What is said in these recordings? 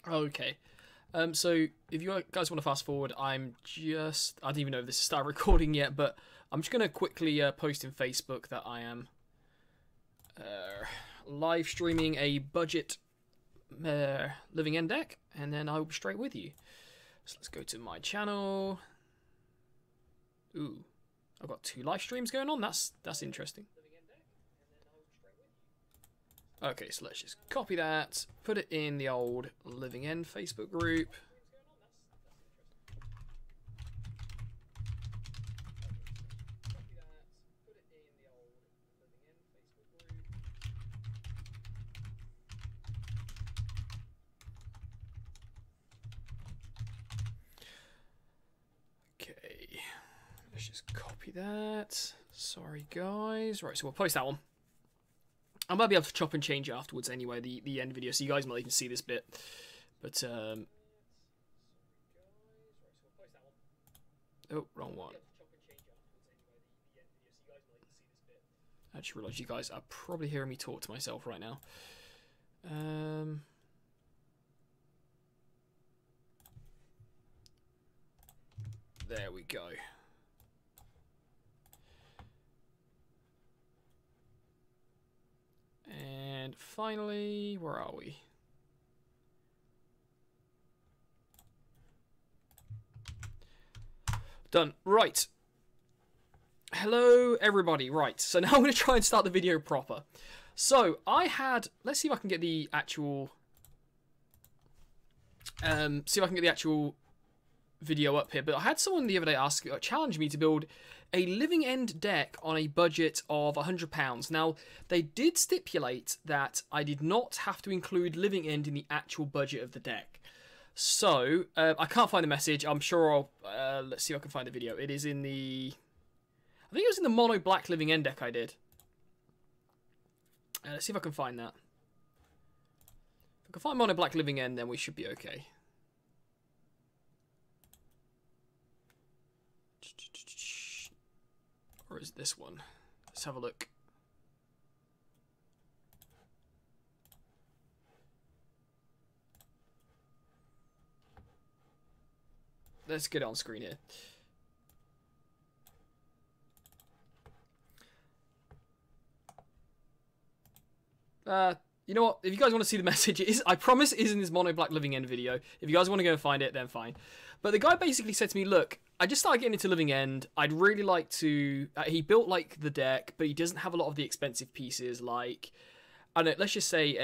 Okay. So if you guys want to fast forward, I don't even know if this has started recording yet, but I'm just going to quickly post in Facebook that I am live streaming a budget living end deck, and then I'll be straight with you. So let's go to my channel. Ooh, I've got 2 live streams going on. That's interesting. Okay, so let's just copy that, put it in the old Living End Facebook group. Okay, let's just copy that. Sorry, guys. Right, so we'll post that one. I might be able to chop and change it afterwards anyway, the end video, so you guys might even see this bit. But, oh, wrong one. I just realised you guys are probably hearing me talk to myself right now. There we go. And finally, where are we? Done. Right. Hello, everybody. Right. So now I'm going to try and start the video proper. So I had, let's see if I can get the actual, video up here. But I had someone the other day challenge me to build a living end deck on a budget of £100. Now, they did stipulate that I did not have to include living end in the actual budget of the deck. So, I can't find the message. I'm sure I'll... let's see if I can find the video. It is in the... I think it was in the mono black living end deck I did. Let's see if I can find that. If I can find mono black living end, then we should be okay. Or is this one? Let's have a look. Let's get it on screen here. You know what? If you guys want to see the message, I promise it is in this mono black living end video. If you guys want to go and find it, then fine. But the guy basically said to me, look, I just started getting into living end. I'd really like to... he built, like, the deck, but he doesn't have a lot of the expensive pieces, like... I don't know, let's just say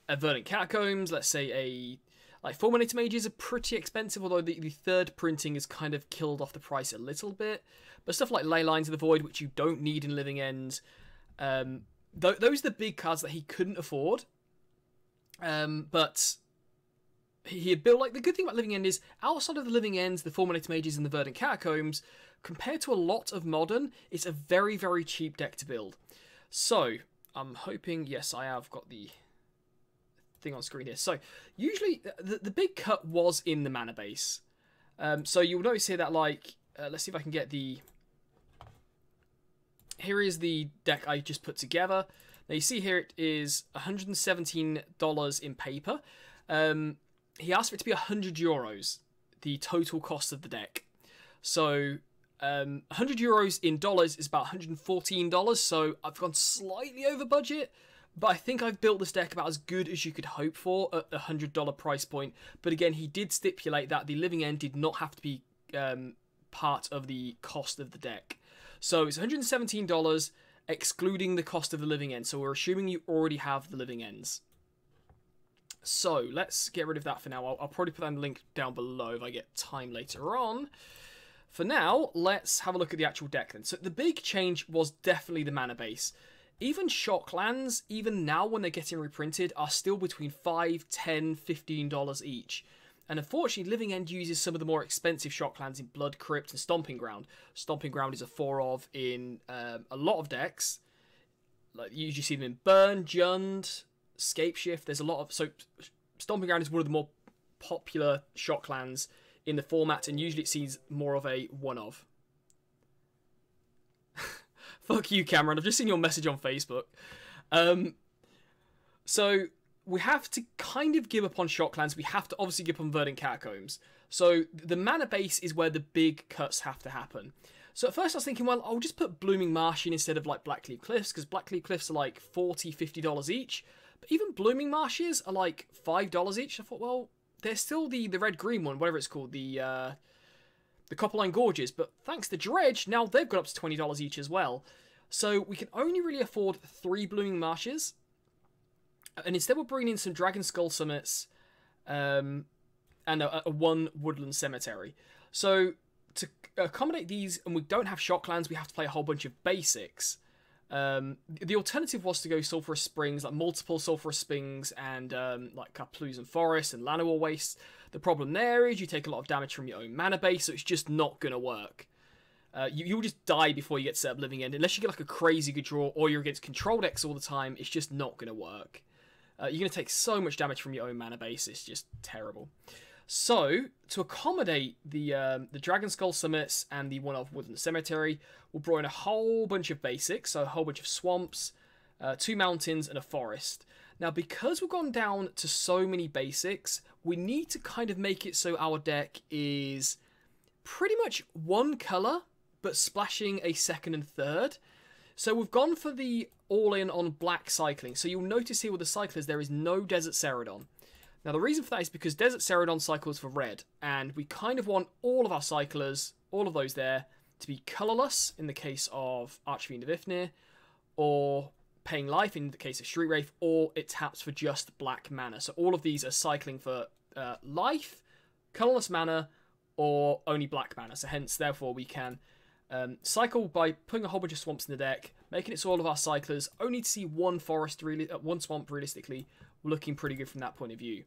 a Verdant Catacombs, let's say like, Fulminator Mages are pretty expensive, although the third printing has kind of killed off the price a little bit. But stuff like Ley Lines of the Void, which you don't need in living end... those are the big cards that he couldn't afford. But he had built, like, the good thing about living end is outside of the living ends, the Fulminator Mages and the Verdant Catacombs, compared to a lot of modern, it's a very, very cheap deck to build. So I'm hoping, yes, I have got the thing on screen here. So usually the big cut was in the mana base. So you'll notice here that, like, let's see if I can get the... Here is the deck I just put together. Now you see here it is $117 in paper. He asked for it to be €100, the total cost of the deck. So €100 in dollars is about $114. So I've gone slightly over budget, but I think I've built this deck about as good as you could hope for at the $100 price point. But again, he did stipulate that the living end did not have to be part of the cost of the deck. So it's $117, excluding the cost of the living end. So we're assuming you already have the living ends. So let's get rid of that for now. I'll probably put that in the link down below if I get time later on. For now, let's have a look at the actual deck then. So the big change was definitely the mana base. Even shock lands, even now when they're getting reprinted, are still between $5, $10, $15 each. And unfortunately, Living End uses some of the more expensive shock lands in Blood Crypt and Stomping Ground. Stomping Ground is a 4-of in a lot of decks. Like, you usually see them in Burn, Jund, Scapeshift. There's a lot of... So Stomping Ground is one of the more popular shock lands in the format, and usually it sees more of a 1-of. Fuck you, Cameron. I've just seen your message on Facebook. So we have to kind of give up on Shocklands. We have to obviously give up on Verdant Catacombs. So the mana base is where the big cuts have to happen. So at first I was thinking, well, I'll just put Blooming Marsh in instead of like Blackleaf Cliffs, because Blackleaf Cliffs are like $40, $50 each. But even Blooming Marshes are like $5 each. I thought, well, there's still the red-green one, whatever it's called, the Copperline Gorges. But thanks to Dredge, now they've gone up to $20 each as well. So we can only really afford 3 Blooming Marshes. And instead we're bringing in some Dragon Skull Summits and a 1 Woodland Cemetery. So to accommodate these, and we don't have Shocklands, we have to play a whole bunch of basics. The alternative was to go Sulphurous Springs, like multiple Sulphurous Springs, and like Karplusan Forest and Llanowar Wastes. The problem there is you take a lot of damage from your own mana base, so it's just not going to work. You'll just die before you get set up Living End. Unless you get like a crazy good draw, or you're against control decks all the time, it's just not going to work. You're going to take so much damage from your own mana base, it's just terrible. So, to accommodate the Dragon Skull Summits and the one-off Woodland Cemetery, we'll draw in a whole bunch of basics, so a whole bunch of swamps, 2 mountains, and a forest. Now, because we've gone down to so many basics, we need to kind of make it so our deck is pretty much one colour, but splashing a second and third. So we've gone for the all-in on black cycling. So you'll notice here with the cyclers, there is no Desert Celadon. Now, the reason for that is because Desert Celadon cycles for red, and we kind of want all of our cyclers, all of those there, to be colourless in the case of Archfiend of Ifnir, or Paying Life in the case of Street Wraith, or it taps for just black mana. So all of these are cycling for life, colourless mana, or only black mana. So hence, therefore, we can cycle by putting a whole bunch of swamps in the deck, making it so all of our cyclers only to see one forest, one swamp realistically, looking pretty good from that point of view.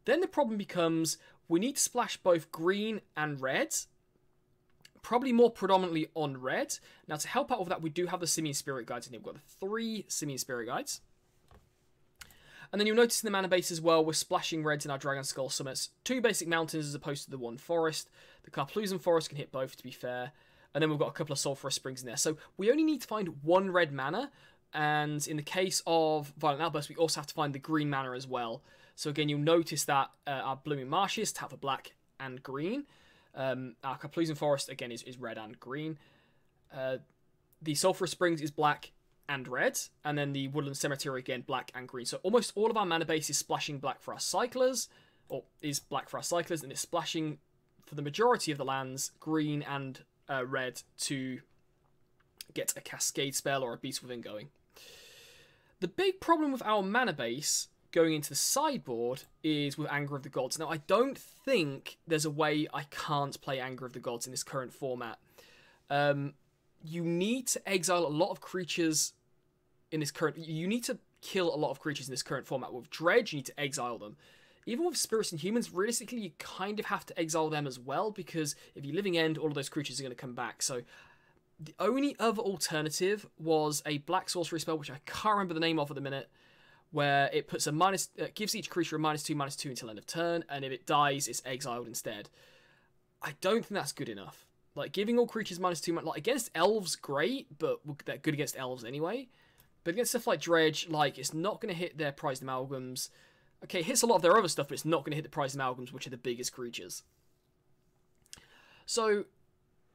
Then the problem becomes we need to splash both green and red, probably more predominantly on red. Now to help out with that, we do have the Simian Spirit Guides in here. We've got the 3 Simian Spirit Guides. And then you'll notice in the mana base as well, we're splashing reds in our Dragon Skull Summits. 2 basic mountains as opposed to the 1 forest. The Karplusan Forest can hit both, to be fair. And then we've got a couple of Sulphurous Springs in there. So we only need to find 1 red mana. And in the case of Violent Outburst, we also have to find the green mana as well. So again, you'll notice that our Blooming Marshes tap for black and green. Our Karplusan Forest, again, is red and green. The Sulphurous Springs is black and red. And then the Woodland Cemetery, again, black and green. So almost all of our mana base is splashing black for our cyclers. Or is black for our cyclers. And it's splashing, for the majority of the lands, green and red to get a Cascade spell or a Beast Within going. The big problem with our mana base going into the sideboard is with Anger of the Gods. Now, I don't think there's a way I can't play Anger of the Gods in this current format. You need to exile a lot of creatures in this current... You need to kill a lot of creatures in this current format. With Dredge, you need to exile them. Even with Spirits and Humans, realistically, you kind of have to exile them as well, because if you Living End, all of those creatures are going to come back. So the only other alternative was a black sorcery spell, which I can't remember the name of at the minute, where it puts a gives each creature a -2/-2 until end of turn, and if it dies, it's exiled instead. I don't think that's good enough. Like, giving all creatures -2, like, against elves, great, but they're good against elves anyway. But against stuff like Dredge, like, it's not going to hit their prized amalgams. Okay, it hits a lot of their other stuff, but it's not going to hit the prized amalgams, which are the biggest creatures. So,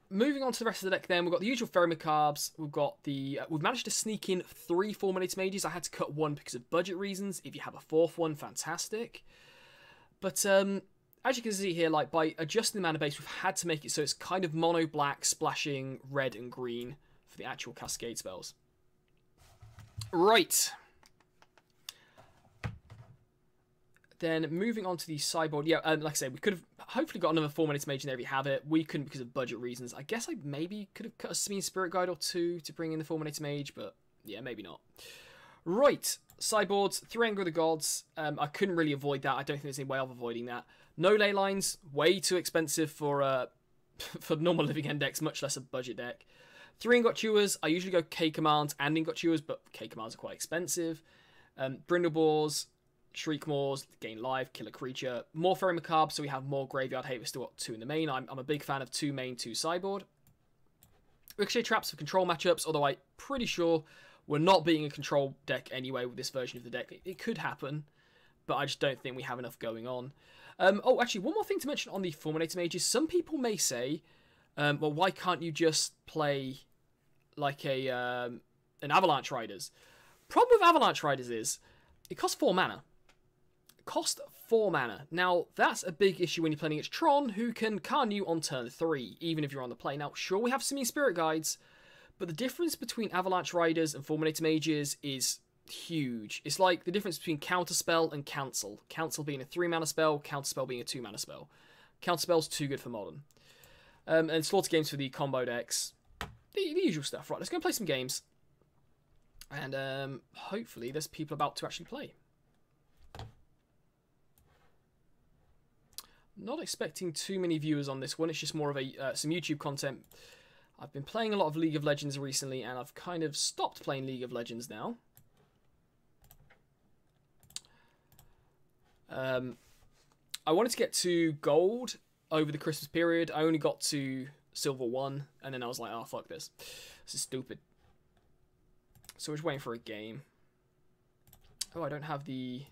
moving on to the rest of the deck then, we've got the usual Fairy Macabres, we've got the... we've managed to sneak in 3 Fulminated Mages. I had to cut 1 because of budget reasons. If you have a 4th one, fantastic. But, as you can see here, like, by adjusting the mana base, we've had to make it so it's kind of mono-black, splashing red and green for the actual Cascade spells. Right. Then moving on to the sideboard, yeah, like I said, we could have hopefully got another 4-minute mage in there if you have it. We couldn't because of budget reasons. I guess I maybe could have cut a Simian Spirit Guide or 2 to bring in the 4-minute mage, but yeah, maybe not. Right, sideboards, 3 Anger of the Gods. I couldn't really avoid that. I don't think there's any way of avoiding that. No ley lines, way too expensive for for normal Living End decks, much less a budget deck. 3 Ingot Chewers. I usually go K commands and Ingot Chewers, but K commands are quite expensive. Brindlebores. Shriekmaws, gain life, kill a creature. More Fairy Macabre, so we have more Graveyard Hate. We've still got 2 in the main. I'm a big fan of 2 main, 2 sideboard. Ricochet Traps for control matchups, although I'm pretty sure we're not beating a control deck anyway with this version of the deck. It could happen, but I just don't think we have enough going on. Oh, actually, one more thing to mention on the Fulminator Mages. Some people may say, well, why can't you just play like an Avalanche Riders? Problem with Avalanche Riders is it costs 4 mana. It costs 4 mana. Now, that's a big issue when you're playing against Tron, who can Karn you on turn 3, even if you're on the play. Now, sure, we have Simian Spirit Guides, but the difference between Avalanche Riders and Fulminator Mages is huge. It's like the difference between Counterspell and Cancel. Cancel being a 3 mana spell, Counterspell being a 2 mana spell. Counterspell's too good for Modern. And Slaughter Games for the combo decks. The usual stuff. Right, let's go and play some games. And hopefully there's people about to actually play. Not expecting too many viewers on this one. It's just more of a some YouTube content. I've been playing a lot of League of Legends recently, and I've kind of stopped playing League of Legends now. I wanted to get to gold over the Christmas period. I only got to silver 1, and then I was like, oh, fuck this. This is stupid. So we're just waiting for a game. Oh, I don't have the...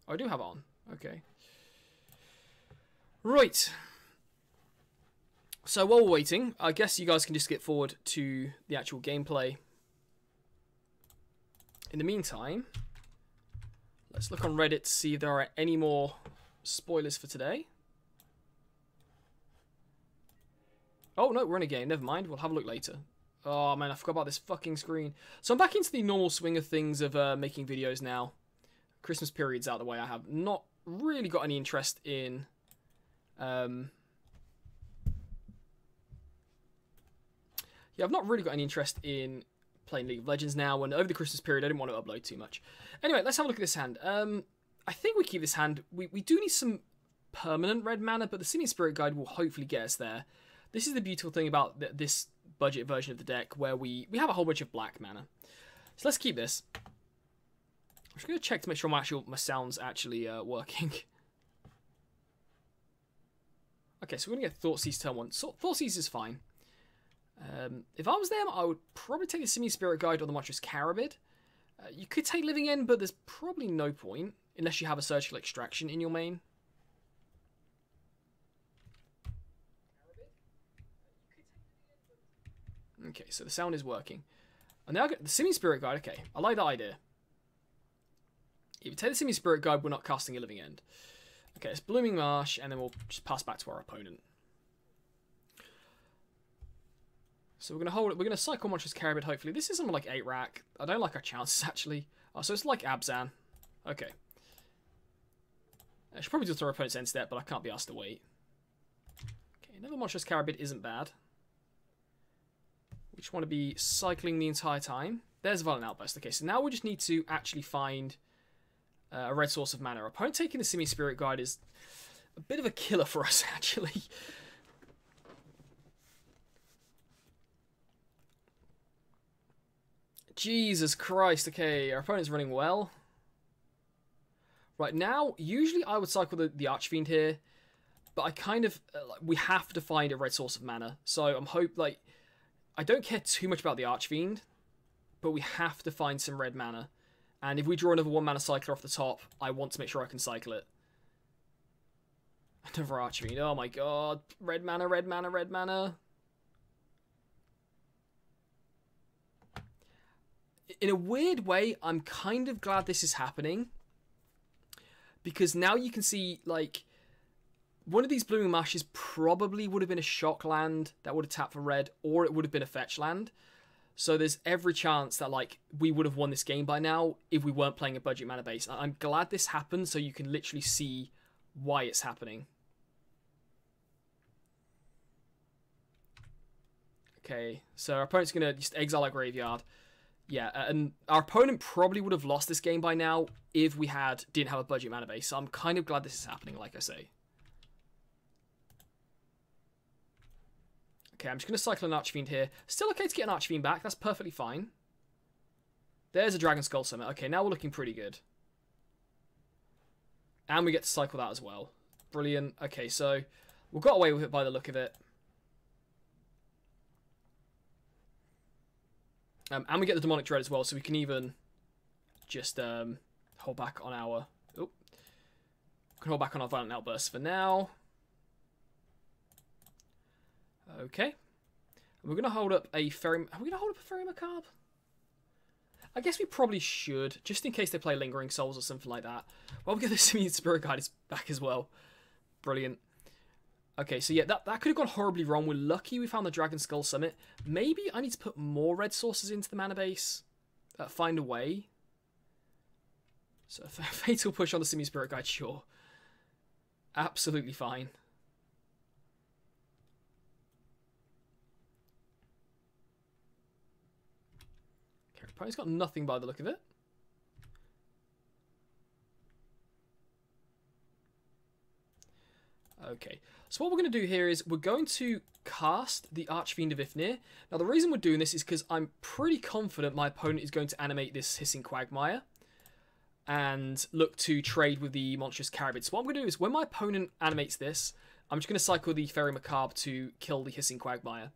Oh, I do have it on. Okay. Right. So while we're waiting, I guess you guys can just skip forward to the actual gameplay. In the meantime, let's look on Reddit to see if there are any more spoilers for today. Oh, no, we're in a game. Never mind. We'll have a look later. Oh, man, I forgot about this fucking screen. So I'm back into the normal swing of things of making videos now. Christmas period's out of the way. I have not really got any interest in... Yeah, I've not really got any interest in playing League of Legends now, and over the Christmas period, I didn't want to upload too much. Anyway, let's have a look at this hand. I think we keep this hand. We do need some permanent red mana, but the Simian Spirit Guide will hopefully get us there. This is the beautiful thing about this budget version of the deck, where we have a whole bunch of black mana. So let's keep this. I'm just going to check to make sure my sound's actually working. Okay, so we're going to get Thoughtseize turn 1. So Thoughtseize is fine. If I was them, I would probably take the Simian Spirit Guide or the Monstrous Carabid. You could take Living End, but there's probably no point, unless you have a Surgical Extraction in your main. Okay, so the sound is working. And now I get the Simian Spirit Guide. Okay, I like that idea. If you take the Simian Spirit Guide, we're not casting a Living End. Okay, it's Blooming Marsh, and then we'll just pass back to our opponent. So we're going to hold it. We're going to cycle Monstrous Carabid, hopefully. This is something like 8 rack. I don't like our chances, actually. Oh, so it's like Abzan. Okay. I should probably just throw our opponent's end step, but I can't be asked to wait. Okay, another Monstrous Carabid isn't bad. We just want to be cycling the entire time. There's a Violent Outburst. Okay, so now we just need to actually find a red source of mana. Our opponent taking the Simian Spirit Guide is a bit of a killer for us, actually. Jesus Christ. Okay, our opponent's running well. Right, now, usually I would cycle the Archfiend here, but I kind of... we have to find a red source of mana. So I'm I don't care too much about the Archfiend, but we have to find some red mana. And if we draw another 1 mana cycler off the top, I want to make sure I can cycle it. Another Archfiend. Oh my god. Red mana, red mana, red mana. In a weird way, I'm kind of glad this is happening. Because now you can see, like, one of these Blooming Mashes probably would have been a shock land that would have tapped for red, or it would have been a fetch land. So there's every chance that, like, we would have won this game by now if we weren't playing a budget mana base. I'm glad this happened so you can literally see why it's happening. Okay, so our opponent's going to just exile our graveyard. Yeah, and our opponent probably would have lost this game by now if we didn't have a budget mana base. So I'm kind of glad this is happening, like I say. Okay, I'm just going to cycle an Archfiend here. Still okay to get an Archfiend back. That's perfectly fine. There's a Dragon Skull Summit. Okay, now we're looking pretty good. And we get to cycle that as well. Brilliant. Okay, so we got away with it by the look of it. And we get the Demonic Dread as well, so we can even just hold back on our Oh. Can hold back on our Violent Outburst for now. Okay. And we're going to hold up a Fairy... Are we going to hold up a Fairy Macabre? I guess we probably should, just in case they play Lingering Souls or something like that. Well, we get the Simian Spirit Guide is back as well. Brilliant. Okay, so yeah, that could have gone horribly wrong. We're lucky we found the Dragon Skull Summit. Maybe I need to put more red sources into the mana base. Find a way. So, Fatal Push on the Simian Spirit Guide, sure. Absolutely fine. Opponent's got nothing by the look of it. Okay, so what we're going to do here is we're going to cast the Archfiend of Ifnir. Now the reason we're doing this is because I'm pretty confident my opponent is going to animate this Hissing Quagmire and look to trade with the Monstrous Carabid. So what I'm going to do is when my opponent animates this, I'm just going to cycle the Fairy Macabre to kill the Hissing Quagmire.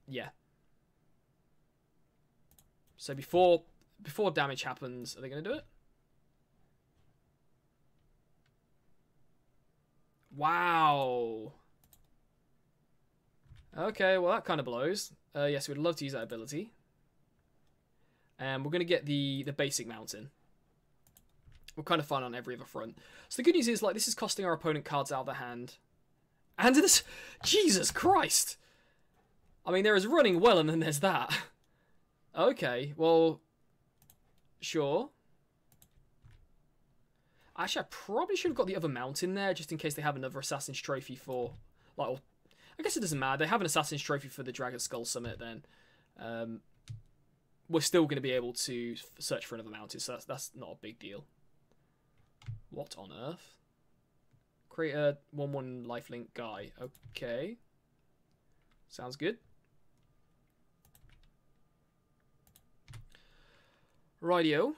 Yeah. So before damage happens, are they going to do it? Wow. Okay, well that kind of blows. Yes, we'd love to use that ability. And we're going to get the basic mountain. We're kind of fine on every other front. So the good news is, like, this is costing our opponent cards out of the hand. And this... Jesus Christ! I mean, there is running well, and then there's that. Okay, well, sure. Actually, I probably should have got the other mountain there, just in case they have another Assassin's Trophy for... Like, well, I guess it doesn't matter. They have an Assassin's Trophy for the Dragon Skull Summit, then. We're still going to be able to search for another mountain, so that's not a big deal. What on earth? Create a 1/1 lifelink guy. Okay. Sounds good. Rightio.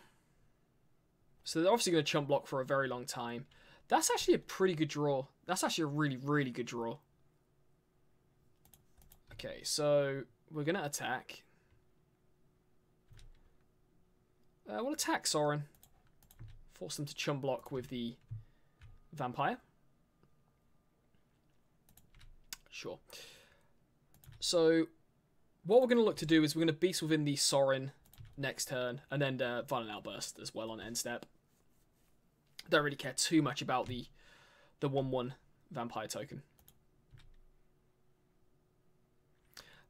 So they're obviously going to chump block for a very long time. That's actually a pretty good draw. That's actually a really, really good draw. Okay, so we're going to attack. We'll attack Sorin. Force them to chump block with the vampire. Sure. So what we're going to look to do is we're going to beast within the Sorin next turn, and then Violent Outburst as well on end step. Don't really care too much about the 1/1 vampire token.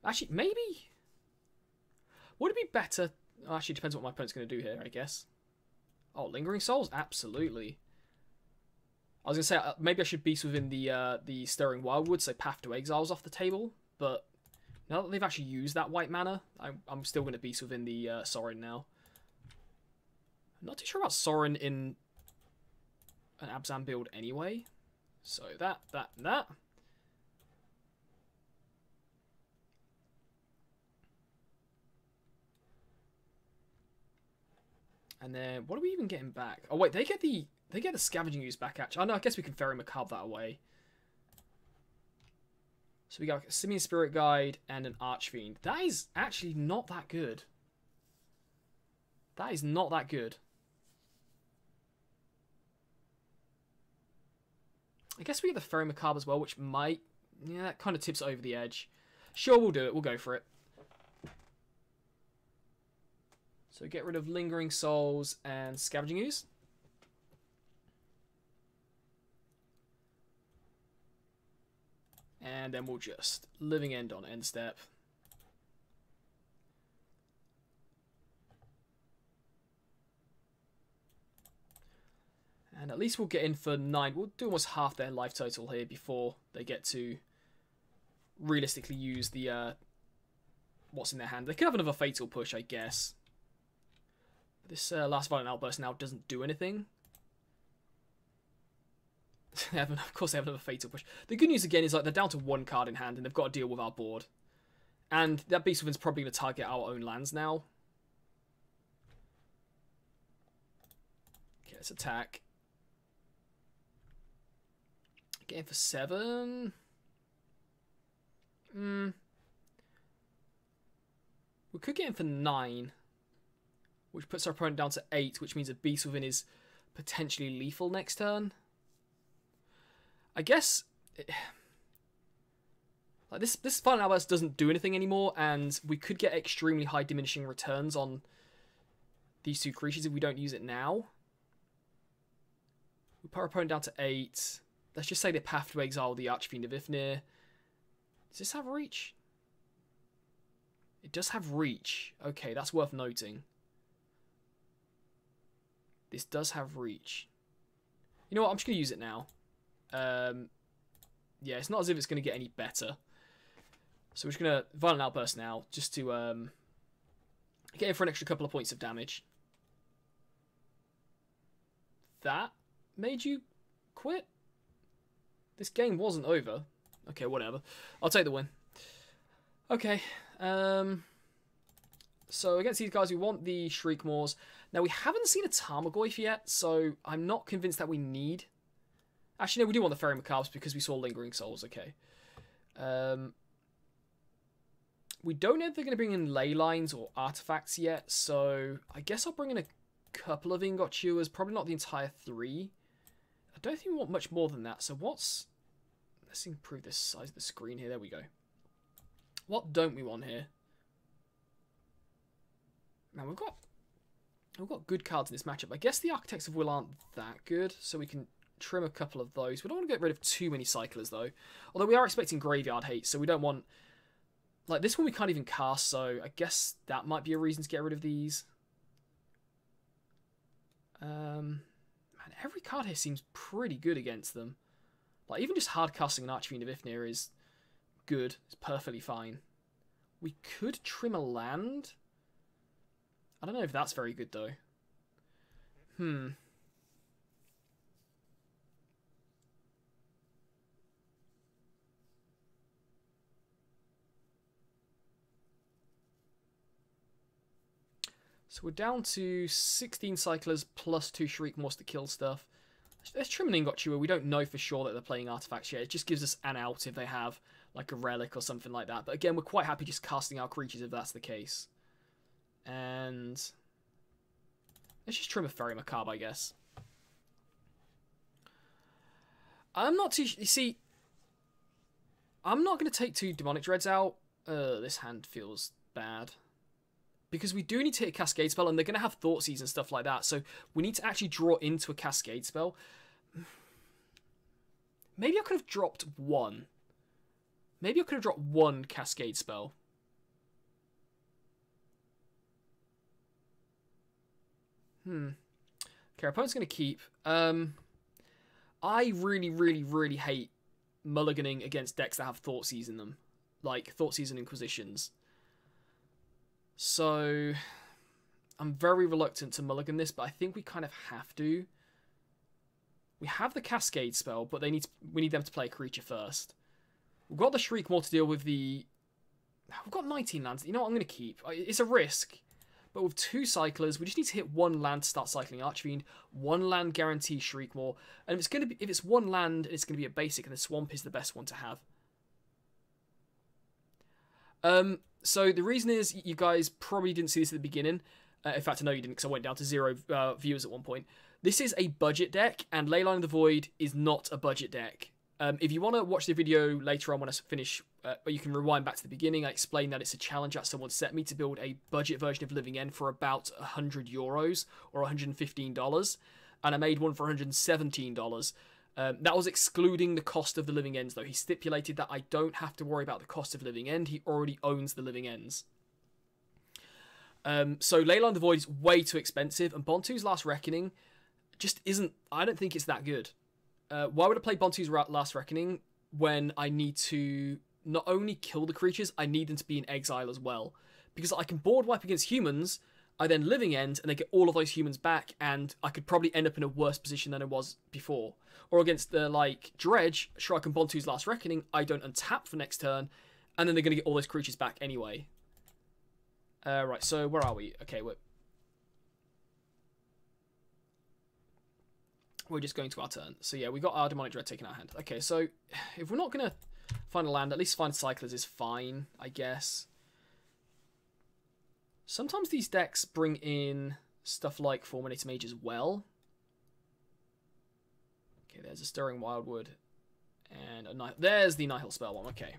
Actually, maybe... Would it be better... Actually, it depends on what my opponent's going to do here, I guess. Oh, Lingering Souls? Absolutely. I was going to say, maybe I should beast within the Stirring Wildwood, so Path to Exile's off the table, but now that they've actually used that white mana, I'm still going to beast within the Sorin now. I'm not too sure about Sorin in an Abzan build anyway. So that, and that. And then, what are we even getting back? Oh wait, they get the Scavenging Ooze back, actually. Oh no, I guess we can Fairy Macabre that away. So we got a Simian Spirit Guide and an Archfiend. That is actually not that good. That is not that good. I guess we get the Fairy Macabre as well, which might... Yeah, that kind of tips it over the edge. Sure, we'll do it. We'll go for it. So get rid of Lingering Souls and Scavenging Ooze. And then we'll just Living End on end step. And at least we'll get in for 9. We'll do almost half their life total here before they get to realistically use the what's in their hand. They could have another Fatal Push, I guess. But this last Violent Outburst now doesn't do anything. Of course they have another Fatal Push. The good news again is like they're down to 1 card in hand and they've got to deal with our board. And that Beast Within's probably going to target our own lands now. Okay, let's attack. Get in for 7. We could get in for 9. Which puts our opponent down to 8, which means a Beast Within is potentially lethal next turn. I guess... like this Final Outburst doesn't do anything anymore, and we could get extremely high diminishing returns on these two creatures if we don't use it now. We put our opponent down to 8. Let's just say they path to exile the Archfiend of Ifnir. Does this have reach? It does have reach. Okay, that's worth noting. This does have reach. You know what? I'm just going to use it now. Yeah, it's not as if it's going to get any better. So we're just going to Violent Outburst now, just to get in for an extra couple of points of damage. That made you quit? This game wasn't over. Okay, whatever. I'll take the win. Okay. So against these guys, we want the Shriekmaws. Now, we haven't seen a Tarmogoyf yet, so I'm not convinced that we need... Actually, no, we do want the Fairy Macabres because we saw Lingering Souls. Okay. We don't know if they're going to bring in ley lines or artifacts yet, so I guess I'll bring in a couple of Ingot Chewers, probably not the entire 3. I don't think we want much more than that, so what's... Let's improve the size of the screen here. There we go. What don't we want here? Now, we've got good cards in this matchup. I guess the Architects of Will aren't that good, so we can trim a couple of those. We don't want to get rid of too many Cyclers, though. Although we are expecting Graveyard Hate, so we don't want... Like, this one we can't even cast, so I guess that might be a reason to get rid of these. Man, every card here seems pretty good against them. Like, even just hard casting an Archfiend of Ifnir is good. It's perfectly fine. We could trim a land. I don't know if that's very good, though. So we're down to 16 Cyclers plus 2 Shriekmaws to kill stuff. Let's trim an Ingot Chewer. We don't know for sure that they're playing artifacts yet. It just gives us an out if they have like a relic or something like that. But again, we're quite happy just casting our creatures if that's the case. And let's just trim a Fairy Macabre, I guess. I'm not too... You see, I'm not going to take 2 Demonic Dreads out. This hand feels bad. Because we do need to hit a Cascade spell, and they're going to have Thoughtseize and stuff like that. So we need to actually draw into a Cascade spell. Maybe I could have dropped 1. Maybe I could have dropped 1 Cascade spell. Okay, our opponent's going to keep. I really hate mulliganing against decks that have Thoughtseize in them. Like Thoughtseize and Inquisitions. So, I'm very reluctant to mulligan this, but I think we kind of have to. We have the Cascade spell, but we need them to play a creature first. We've got the Shriekmaw to deal with the... We've got 19 lands. You know what, I'm going to keep. It's a risk, but with 2 Cyclers, we just need to hit 1 land to start cycling Archfiend, 1 land guarantee Shriekmaw, and if it's 1 land, it's going to be a basic, and the Swamp is the best one to have. So the reason is, you guys probably didn't see this at the beginning. In fact, I know you didn't, because I went down to 0 viewers at one point. This is a budget deck, and Leyline of the Void is not a budget deck. If you want to watch the video later on when I finish, you can rewind back to the beginning. I explained that it's a challenge that someone set me to build a budget version of Living End for about €100 or $115, and I made one for $117. That was excluding the cost of the Living Ends, though. He stipulated that I don't have to worry about the cost of Living End. He already owns the Living Ends. So Leyline of the Void is way too expensive, and Bontu's Last Reckoning just isn't... I don't think it's that good. Why would I play Bontu's Last Reckoning when I need to not only kill the creatures, I need them to be in exile as well? Because I can board wipe against humans, I then Living End, and they get all of those humans back, and I could probably end up in a worse position than I was before. Or against the, like, Dredge, sure, I can Bontu's Last Reckoning, I don't untap for next turn, and then they're going to get all those creatures back anyway. Right, so where are we? Okay, we're just going to our turn. So yeah, we got our Demonic Dread taken out of hand. Okay, so if we're not going to find a land, at least find Cyclers is fine, I guess. Sometimes these decks bring in stuff like Fulminator Mage as well. Okay, there's a Stirring Wildwood. And there's the Nihil Spellbomb. Okay.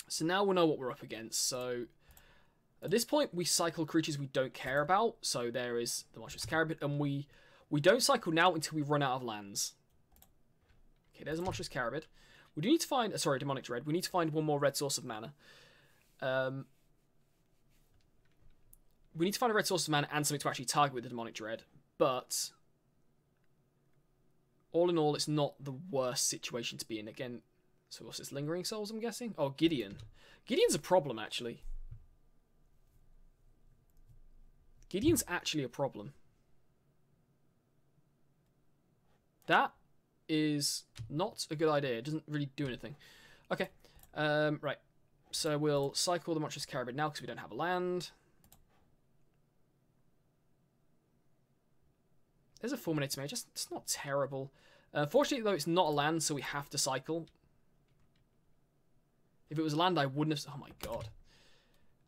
So now we'll know what we're up against. So at this point, we cycle creatures we don't care about. So there is the Monstrous Carabid. And we don't cycle now until we run out of lands. Okay, there's a Monstrous Carabid. We do need to find... sorry, Demonic Dread. We need to find one more red source of mana. We need to find a red source of mana and something to actually target with the Demonic Dread. But all in all, it's not the worst situation to be in. Again, so what's this? Lingering Souls, I'm guessing? Oh, Gideon. Gideon's a problem, actually. Gideon's actually a problem. That is not a good idea. It doesn't really do anything. Okay. Right. So we'll cycle the Monstrous Carabid now because we don't have a land. There's a Fulminator Mage. It's not terrible. Fortunately, though, it's not a land, so we have to cycle. If it was a land, I wouldn't have... Oh, my God.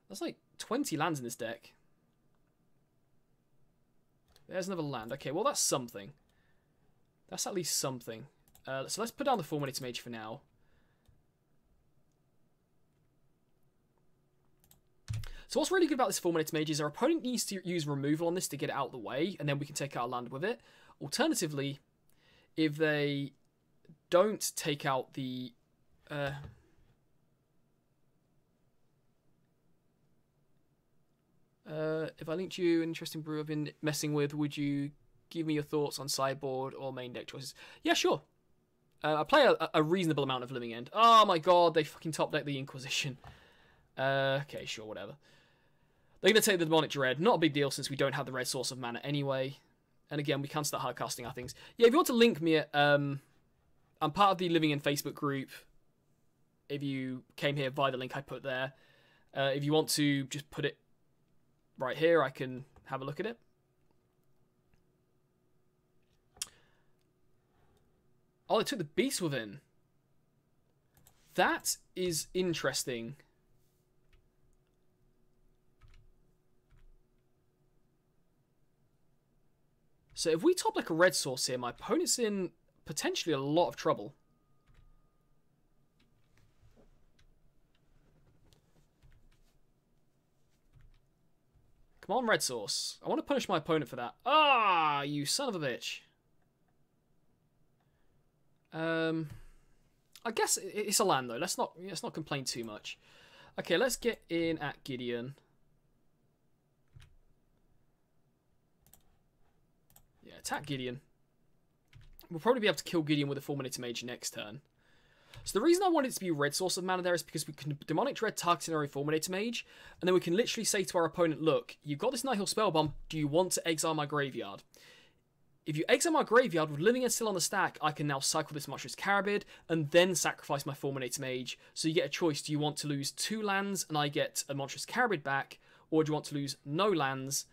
That's like 20 lands in this deck. There's another land. Okay, well, that's something. That's at least something. So let's put down the Fulminator Mage for now. So what's really good about this Fulminator Mage is our opponent needs to use removal on this to get it out of the way, and then we can take out a land with it. Alternatively, if they don't take out the... if I linked you an interesting brew I've been messing with, would you give me your thoughts on sideboard or main deck choices? Yeah, sure. I play a reasonable amount of Living End. Oh my god, they fucking top deck the Inquisition. Okay, sure, whatever. They're going to take the Demonic Dread. Not a big deal since we don't have the red source of mana anyway. And again, we can start hard casting our things. Yeah, if you want to link me, I'm part of the Living End Facebook group. If you came here via the link I put there. If you want to just put it right here, I can have a look at it. Oh, they took the Beast Within. That is interesting. So if we top like a red source here, my opponent's in potentially a lot of trouble. Come on, red source. I want to punish my opponent for that. Ah, you son of a bitch. I guess it's a land though. Let's not complain too much. Okay, let's get in at Gideon. Yeah, attack Gideon. We'll probably be able to kill Gideon with a Fulminator Mage next turn. So the reason I want it to be red source of mana there is because we can Demonic Dread targeting our Fulminator Mage, and then we can literally say to our opponent, look, you've got this Nihil Spellbomb, do you want to exile my graveyard? If you exile my graveyard with Living End still on the stack, I can now cycle this Monstrous Carabid and then sacrifice my Fulminator Mage. So you get a choice. Do you want to lose 2 lands and I get a Monstrous Carabid back? Or do you want to lose no lands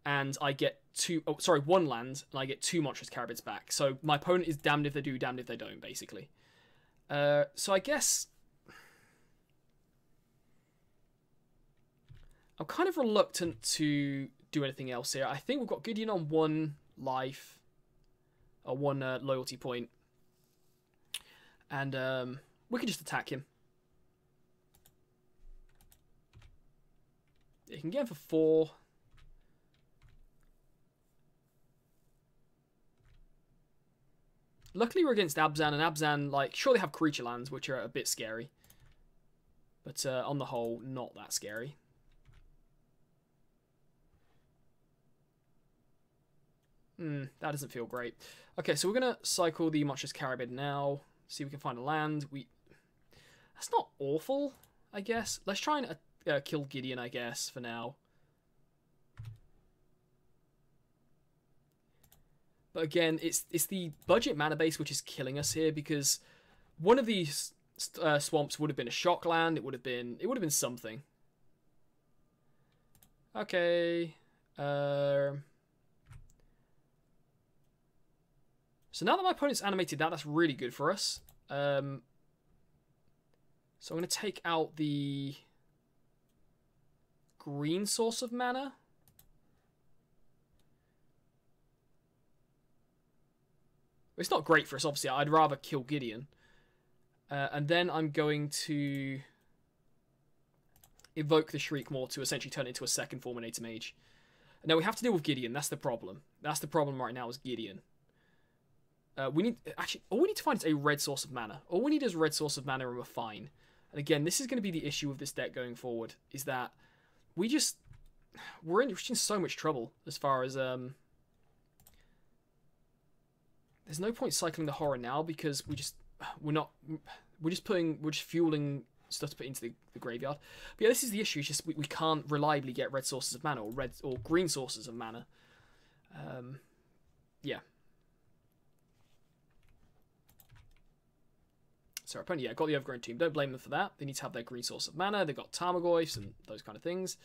and I get 1 land and I get 2 Monstrous Carabids back? So my opponent is damned if they do, damned if they don't, basically. So I guess I'm kind of reluctant to do anything else here. I think we've got Gideon on 1 life or 1 loyalty point, and we can just attack him. You can get him for 4. Luckily we're against Abzan, and Abzan, like, sure they have creature lands which are a bit scary, but on the whole not that scary. That doesn't feel great. Okay, so we're going to cycle the Monstrous Carabid now. See if we can find a land. That's not awful, I guess. Let's try and kill Gideon, I guess, for now. But again, it's the budget mana base which is killing us here, because one of these swamps would have been a shock land. It would have been something. Okay. So now that my opponent's animated that, that's really good for us. So I'm going to take out the green source of mana. It's not great for us, obviously. I'd rather kill Gideon. And then I'm going to evoke the Shriek Maw to essentially turn it into a second Fulminator Mage. Now we have to deal with Gideon. That's the problem. That's the problem right now is Gideon. We need... Actually, all we need to find is a red source of mana. All we need is a red source of mana and we're fine. And again, this is going to be the issue with this deck going forward. Is that we're in so much trouble as far as... There's no point cycling the horror now because we're just fueling stuff to put into the graveyard. But yeah, this is the issue. It's just we can't reliably get red sources of mana or red or green sources of mana. Yeah. So our opponent, yeah, got the Overgrown Tomb. Don't blame them for that. They need to have their green source of mana. They've got Tarmogoyfs and those kind of things.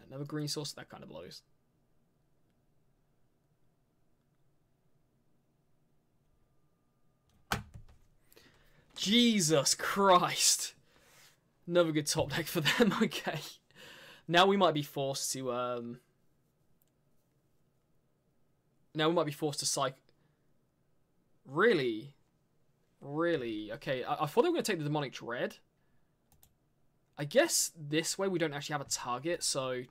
Another green source, that kind of blows. Jesus Christ. Another good top deck for them, okay. Now we might be forced to, Now we might be forced to psych... Really? Really? Okay, I thought they were going to take the Demonic Dread. I guess this way we don't actually have a target, so...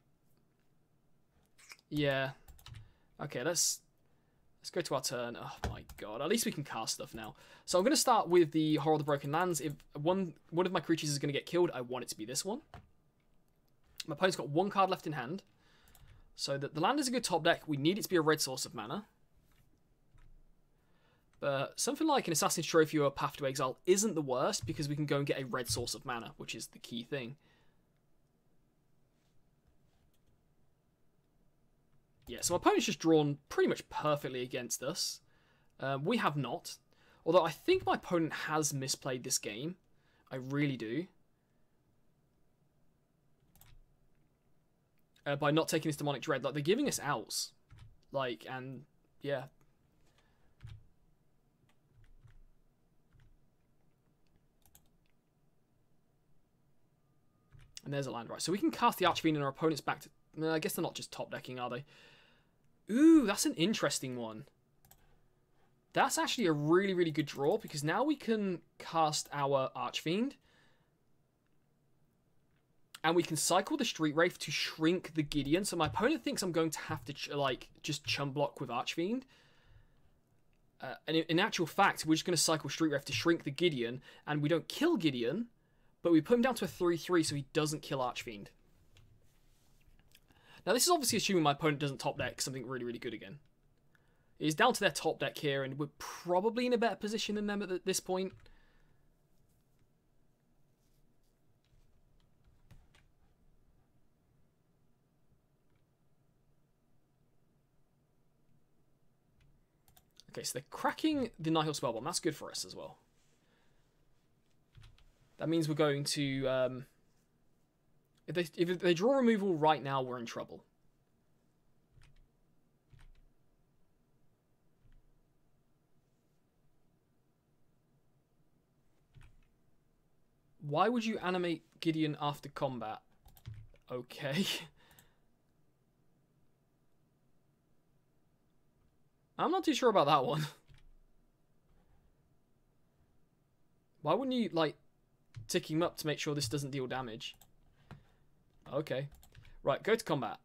Yeah. Okay, let's go to our turn. Oh my god, at least we can cast stuff now. So I'm going to start with the Horror of the Broken Lands. If one of my creatures is going to get killed, I want it to be this one. My opponent's got one card left in hand. So the land is a good top deck. We need it to be a red source of mana. But something like an Assassin's Trophy or a Path to Exile isn't the worst because we can go and get a red source of mana, which is the key thing. Yeah, so my opponent's just drawn pretty much perfectly against us. We have not. Although I think my opponent has misplayed this game. I really do. By not taking this Demonic Dread. Like, they're giving us outs. Like, and, yeah. And there's a land, right. So we can cast the Archfiend and our opponent's back to... I guess they're not just top decking, are they? Ooh, that's an interesting one. That's actually a really, really good draw because now we can cast our Archfiend. And we can cycle the Street Wraith to shrink the Gideon. So my opponent thinks I'm going to have to, like, just chum block with Archfiend. And in actual fact, we're just going to cycle Street Wraith to shrink the Gideon. And we don't kill Gideon, but we put him down to a 3-3 so he doesn't kill Archfiend. Now, this is obviously assuming my opponent doesn't top deck something really, really good again. It's down to their top deck here, and we're probably in a better position than them at this point. Okay, so they're cracking the Nihil Spellbomb. That's good for us as well. That means we're going to... If they draw removal right now, we're in trouble. Why would you animate Gideon after combat? Okay. I'm not too sure about that one. Why wouldn't you, like, tick him up to make sure this doesn't deal damage? Okay. Right, go to combat.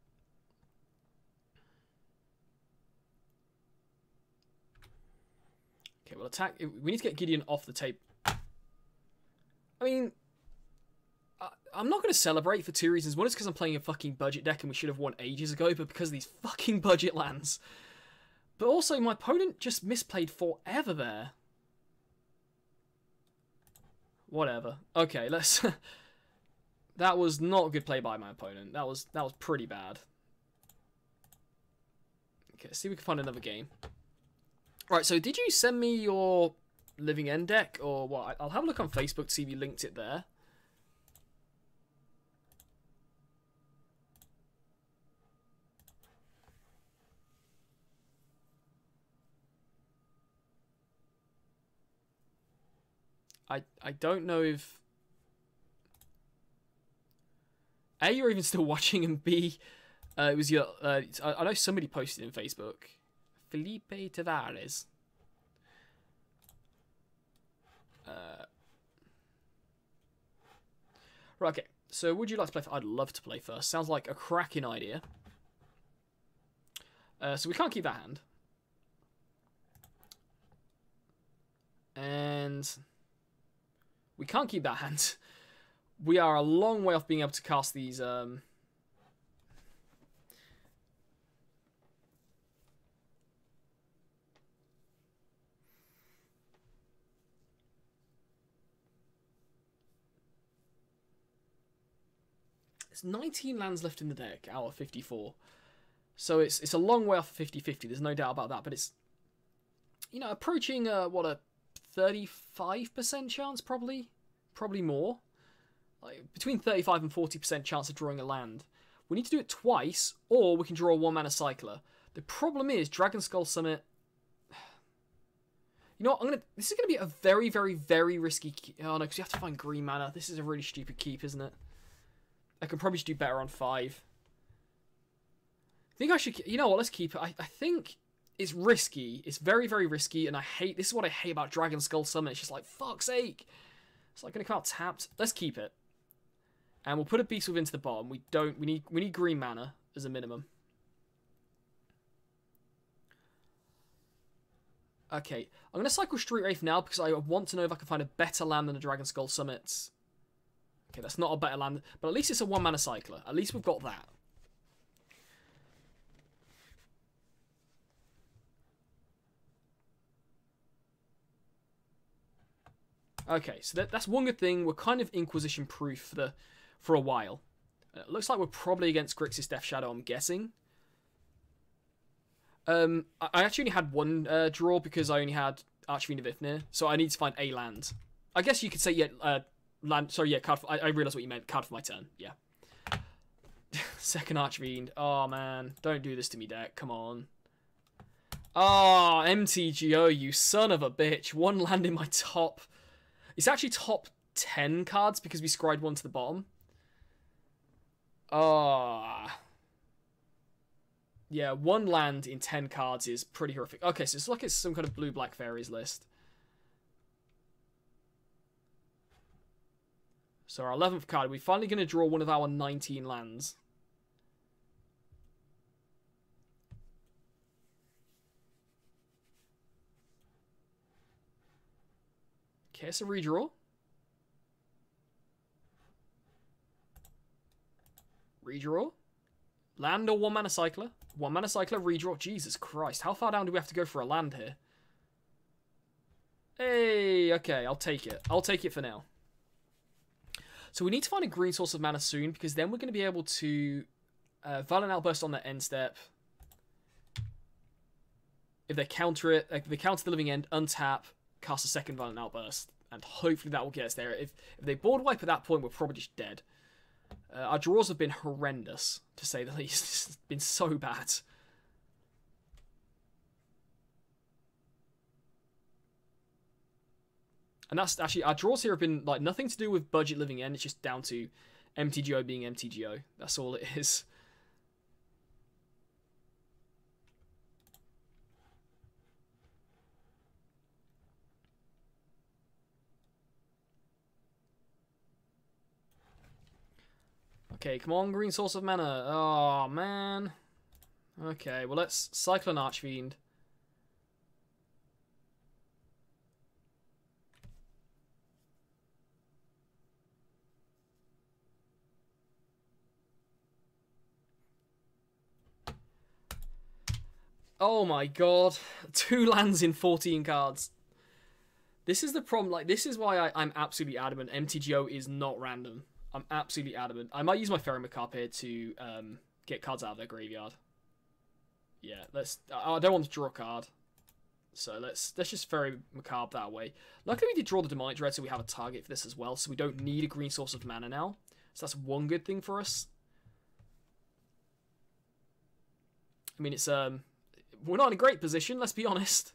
Okay, we'll attack. We need to get Gideon off the table. I mean, I'm not going to celebrate for two reasons. One is because I'm playing a fucking budget deck and we should have won ages ago, but because of these fucking budget lands. But also, my opponent just misplayed forever there. Whatever. Okay, let's... That was not a good play by my opponent. That was pretty bad. Okay, let's see if we can find another game. Right, so did you send me your Living End deck or what? I'll have a look on Facebook to see if you linked it there. I don't know if... A, you're even still watching, and B, it was your... I know somebody posted in Facebook. Felipe Tavares. Right, okay. So, would you like to play? I'd love to play first. Sounds like a cracking idea. So we can't keep that hand. And we can't keep that hand. We are a long way off being able to cast these... There's 19 lands left in the deck out of 54. So it's a long way off of 50-50. There's no doubt about that. But it's, you know, approaching, what, a 35% chance, probably? Probably more. Like, between 35 and 40% chance of drawing a land. We need to do it twice, or we can draw a 1-mana cycler. The problem is, Dragon Skull Summit... You know what, this is going to be a very, very, very risky... Oh, no, because you have to find green mana. This is a really stupid keep, isn't it? I could probably just do better on 5. I think I should... You know what, let's keep it. I think it's risky. It's very, very risky, and I hate... This is what I hate about Dragon Skull Summit. It's just like, fuck's sake. It's like going to come out tapped. Let's keep it. And we'll put a Beast Within to the bottom. We need green mana as a minimum. Okay, I'm going to cycle Street Wraith now because I want to know if I can find a better land than a Dragon Skull Summit. Okay, that's not a better land, but at least it's a 1-mana cycler. At least we've got that. Okay, so that's one good thing. We're kind of Inquisition proof for a while. It looks like we're probably against Grixis Death Shadow, I'm guessing. I actually only had one draw because I only had Archfiend of Ifnir, so I need to find a land. I guess you could say, yeah, land. Sorry, yeah, card. I realised what you meant. Card for my turn. Yeah. Second Archfiend. Oh man, don't do this to me, deck. Come on. Oh, MTGO, you son of a bitch. One land in my top. It's actually top 10 cards because we scried one to the bottom. Ah. Yeah, one land in 10 cards is pretty horrific. Okay, so it's like it's some kind of blue-black fairies list. So our 11th card, we're finally going to draw one of our 19 lands. Okay, it's a redraw. Redraw. Land or 1-mana cycler? 1-mana cycler, redraw. Jesus Christ, how far down do we have to go for a land here? Hey, okay, I'll take it. I'll take it for now. So we need to find a green source of mana soon, because then we're going to be able to Violent Outburst on their end step. If they counter it, if they counter the living end, untap, cast a second Violent Outburst, and hopefully that will get us there. If they board wipe at that point, we're probably just dead. Our draws have been horrendous, to say the least. It's been so bad. And that's actually, our draws here have been like nothing to do with budget living end. It's just down to MTGO being MTGO. That's all it is. Okay, come on, green source of mana. Oh, man. Okay, well, let's cycle an Archfiend. Oh my god. 2 lands in 14 cards. This is the problem. Like, this is why I'm absolutely adamant MTGO is not random. I'm absolutely adamant. I might use my Ferry Macabre here to get cards out of their graveyard. Yeah, I don't want to draw a card. So let's just Ferry Macabre that way. Luckily we did draw the Demonic Dread, so we have a target for this as well. So we don't need a green source of mana now. So that's one good thing for us. I mean, it's we're not in a great position, let's be honest.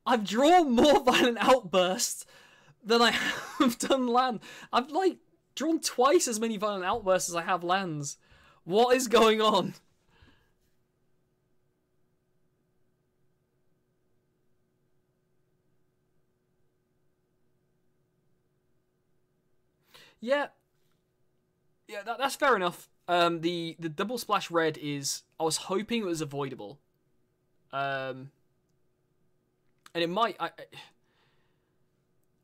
I've drawn more violent outbursts than I have done land. I've, like, drawn twice as many violent outbursts as I have lands. What is going on? Yeah, that's fair enough. The double splash red is, I was hoping it was avoidable. And it might,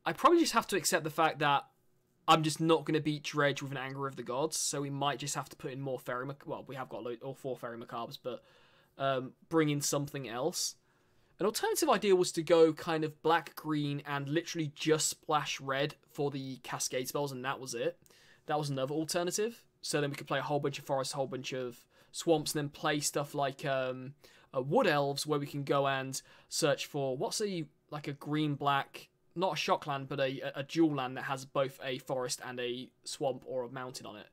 I probably just have to accept the fact that I'm just not going to beat Dredge with an Anger of the Gods, so we might just have to put in more Fairy well, we have got all 4 Fairy Macabres, but bring in something else. An alternative idea was to go kind of black-green and literally just splash red for the Cascade spells, and that was it. That was another alternative. So then we could play a whole bunch of forests, a whole bunch of swamps, and then play stuff like Wood Elves, where we can go and search for, what's a green-black, not a shock land, but a dual land that has both a forest and a swamp or a mountain on it.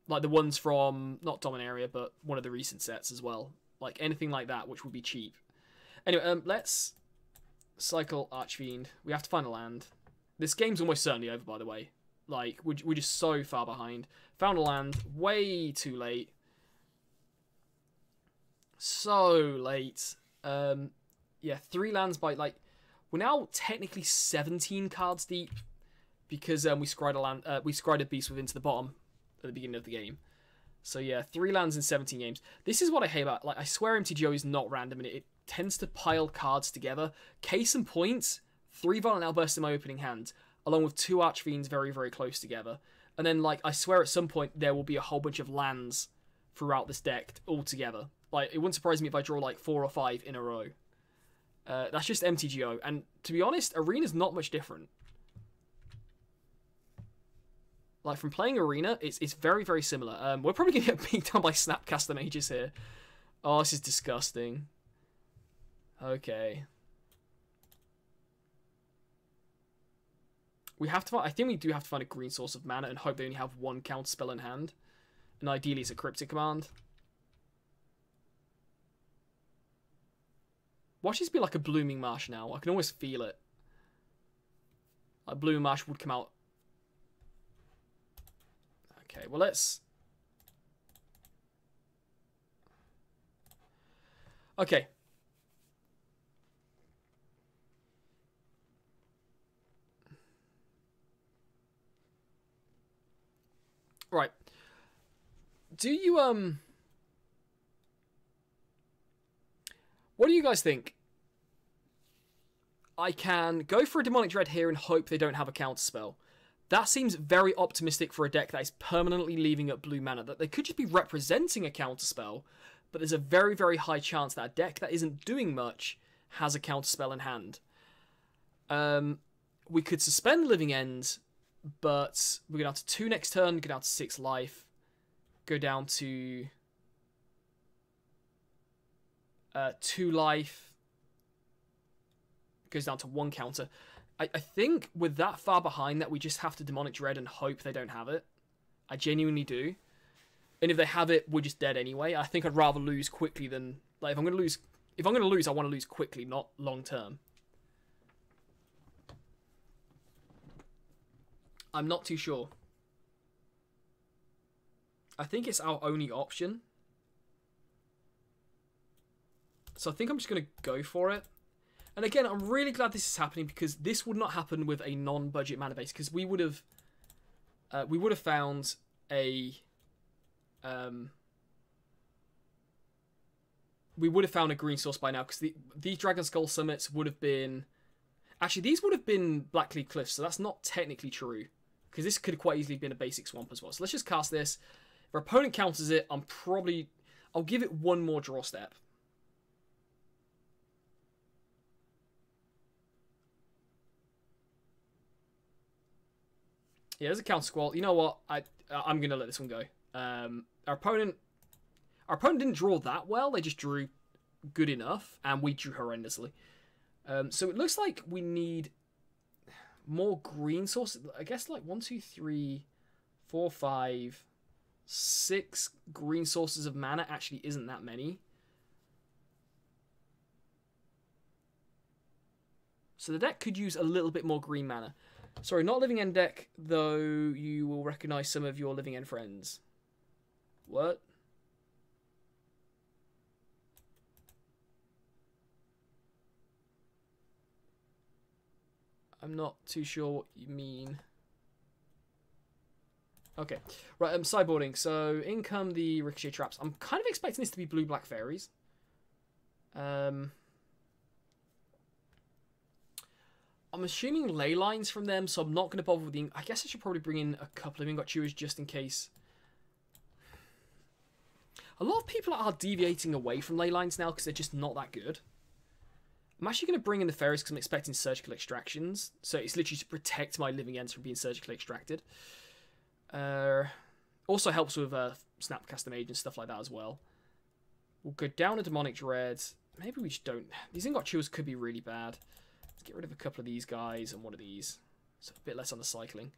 Like the ones from, not Dominaria, but one of the recent sets as well. Like anything like that, which would be cheap. Anyway, let's cycle Archfiend. We have to find a land. This game's almost certainly over, by the way. Like, we're just so far behind. Found a land way too late. So late. Yeah, 3 lands by, like, we're now technically 17 cards deep because we scryed a land. We scryed a beast with into the bottom at the beginning of the game. So yeah, 3 lands in 17 games. This is what I hate about. Like, I swear MTGO is not random, and it tends to pile cards together. Case in point, 3 Violent Outbursts in my opening hand, along with 2 Archfiends very, very close together. And then, like, I swear at some point there will be a whole bunch of lands throughout this deck all together. Like, it wouldn't surprise me if I draw, like, 4 or 5 in a row. That's just MTGO. And to be honest, Arena's not much different. Like, from playing Arena, it's very, very similar. We're probably going to get beat down by Snapcaster Mages here. Oh, this is disgusting. Okay. We have to find, I think we do have to find a green source of mana and hope they only have 1 counter spell in hand. And ideally it's a Cryptic Command. Watch this be like a Blooming Marsh now. I can almost feel it. Like Blooming Marsh would come out. Okay, well let's... Okay. Right. Do you, what do you guys think? I can go for a Demonic Dread here and hope they don't have a counter spell. That seems very optimistic for a deck that is permanently leaving up blue mana. That they could just be representing a counter spell, but there's a very, very high chance that a deck that isn't doing much has a counter spell in hand. We could suspend Living End, but we're going down to 2 next turn, go down to 6 life, go down to 2 life, goes down to 1 counter. I think with that far behind that we just have to Demonic Dread and hope they don't have it. I genuinely do. And if they have it, we're just dead anyway. I think I'd rather lose quickly than... Like, if I'm going to lose, I want to lose quickly, not long term. I'm not too sure. I think it's our only option. So I think I'm just going to go for it. And again, I'm really glad this is happening because this would not happen with a non-budget mana base, because we would have found a green source by now, because these Dragon Skull Summits would have been, actually these would have been Blackleaf Cliffs, so that's not technically true, because this could have quite easily been a basic swamp as well. So let's just cast this. If our opponent counters it, I'll give it 1 more draw step. Yeah, there's a counter squall. You know what? I'm gonna let this one go. Our opponent didn't draw that well. They just drew good enough, and we drew horrendously. So it looks like we need more green sources. I guess like 1, 2, 3, 4, 5, 6 green sources of mana actually isn't that many. So the deck could use a little bit more green mana. Sorry, not living end deck, though you will recognise some of your living end friends. What? I'm not too sure what you mean. Okay, right, sideboarding. So in come the Ricochet Traps. I'm kind of expecting this to be blue-black fairies. I'm assuming ley lines from them, so I'm not going to bother with the... I guess I should probably bring in a couple of Ingot Chewers just in case. A lot of people are deviating away from ley lines now because they're just not that good. I'm actually going to bring in the fairies because I'm expecting surgical extractions. So it's literally to protect my living ends from being surgically extracted. Also helps with Snapcaster Mage and stuff like that as well. We'll go down a Demonic Dread. Maybe we just don't... These Ingot Chewers could be really bad. Let's get rid of a couple of these guys and one of these. So a bit less on the cycling.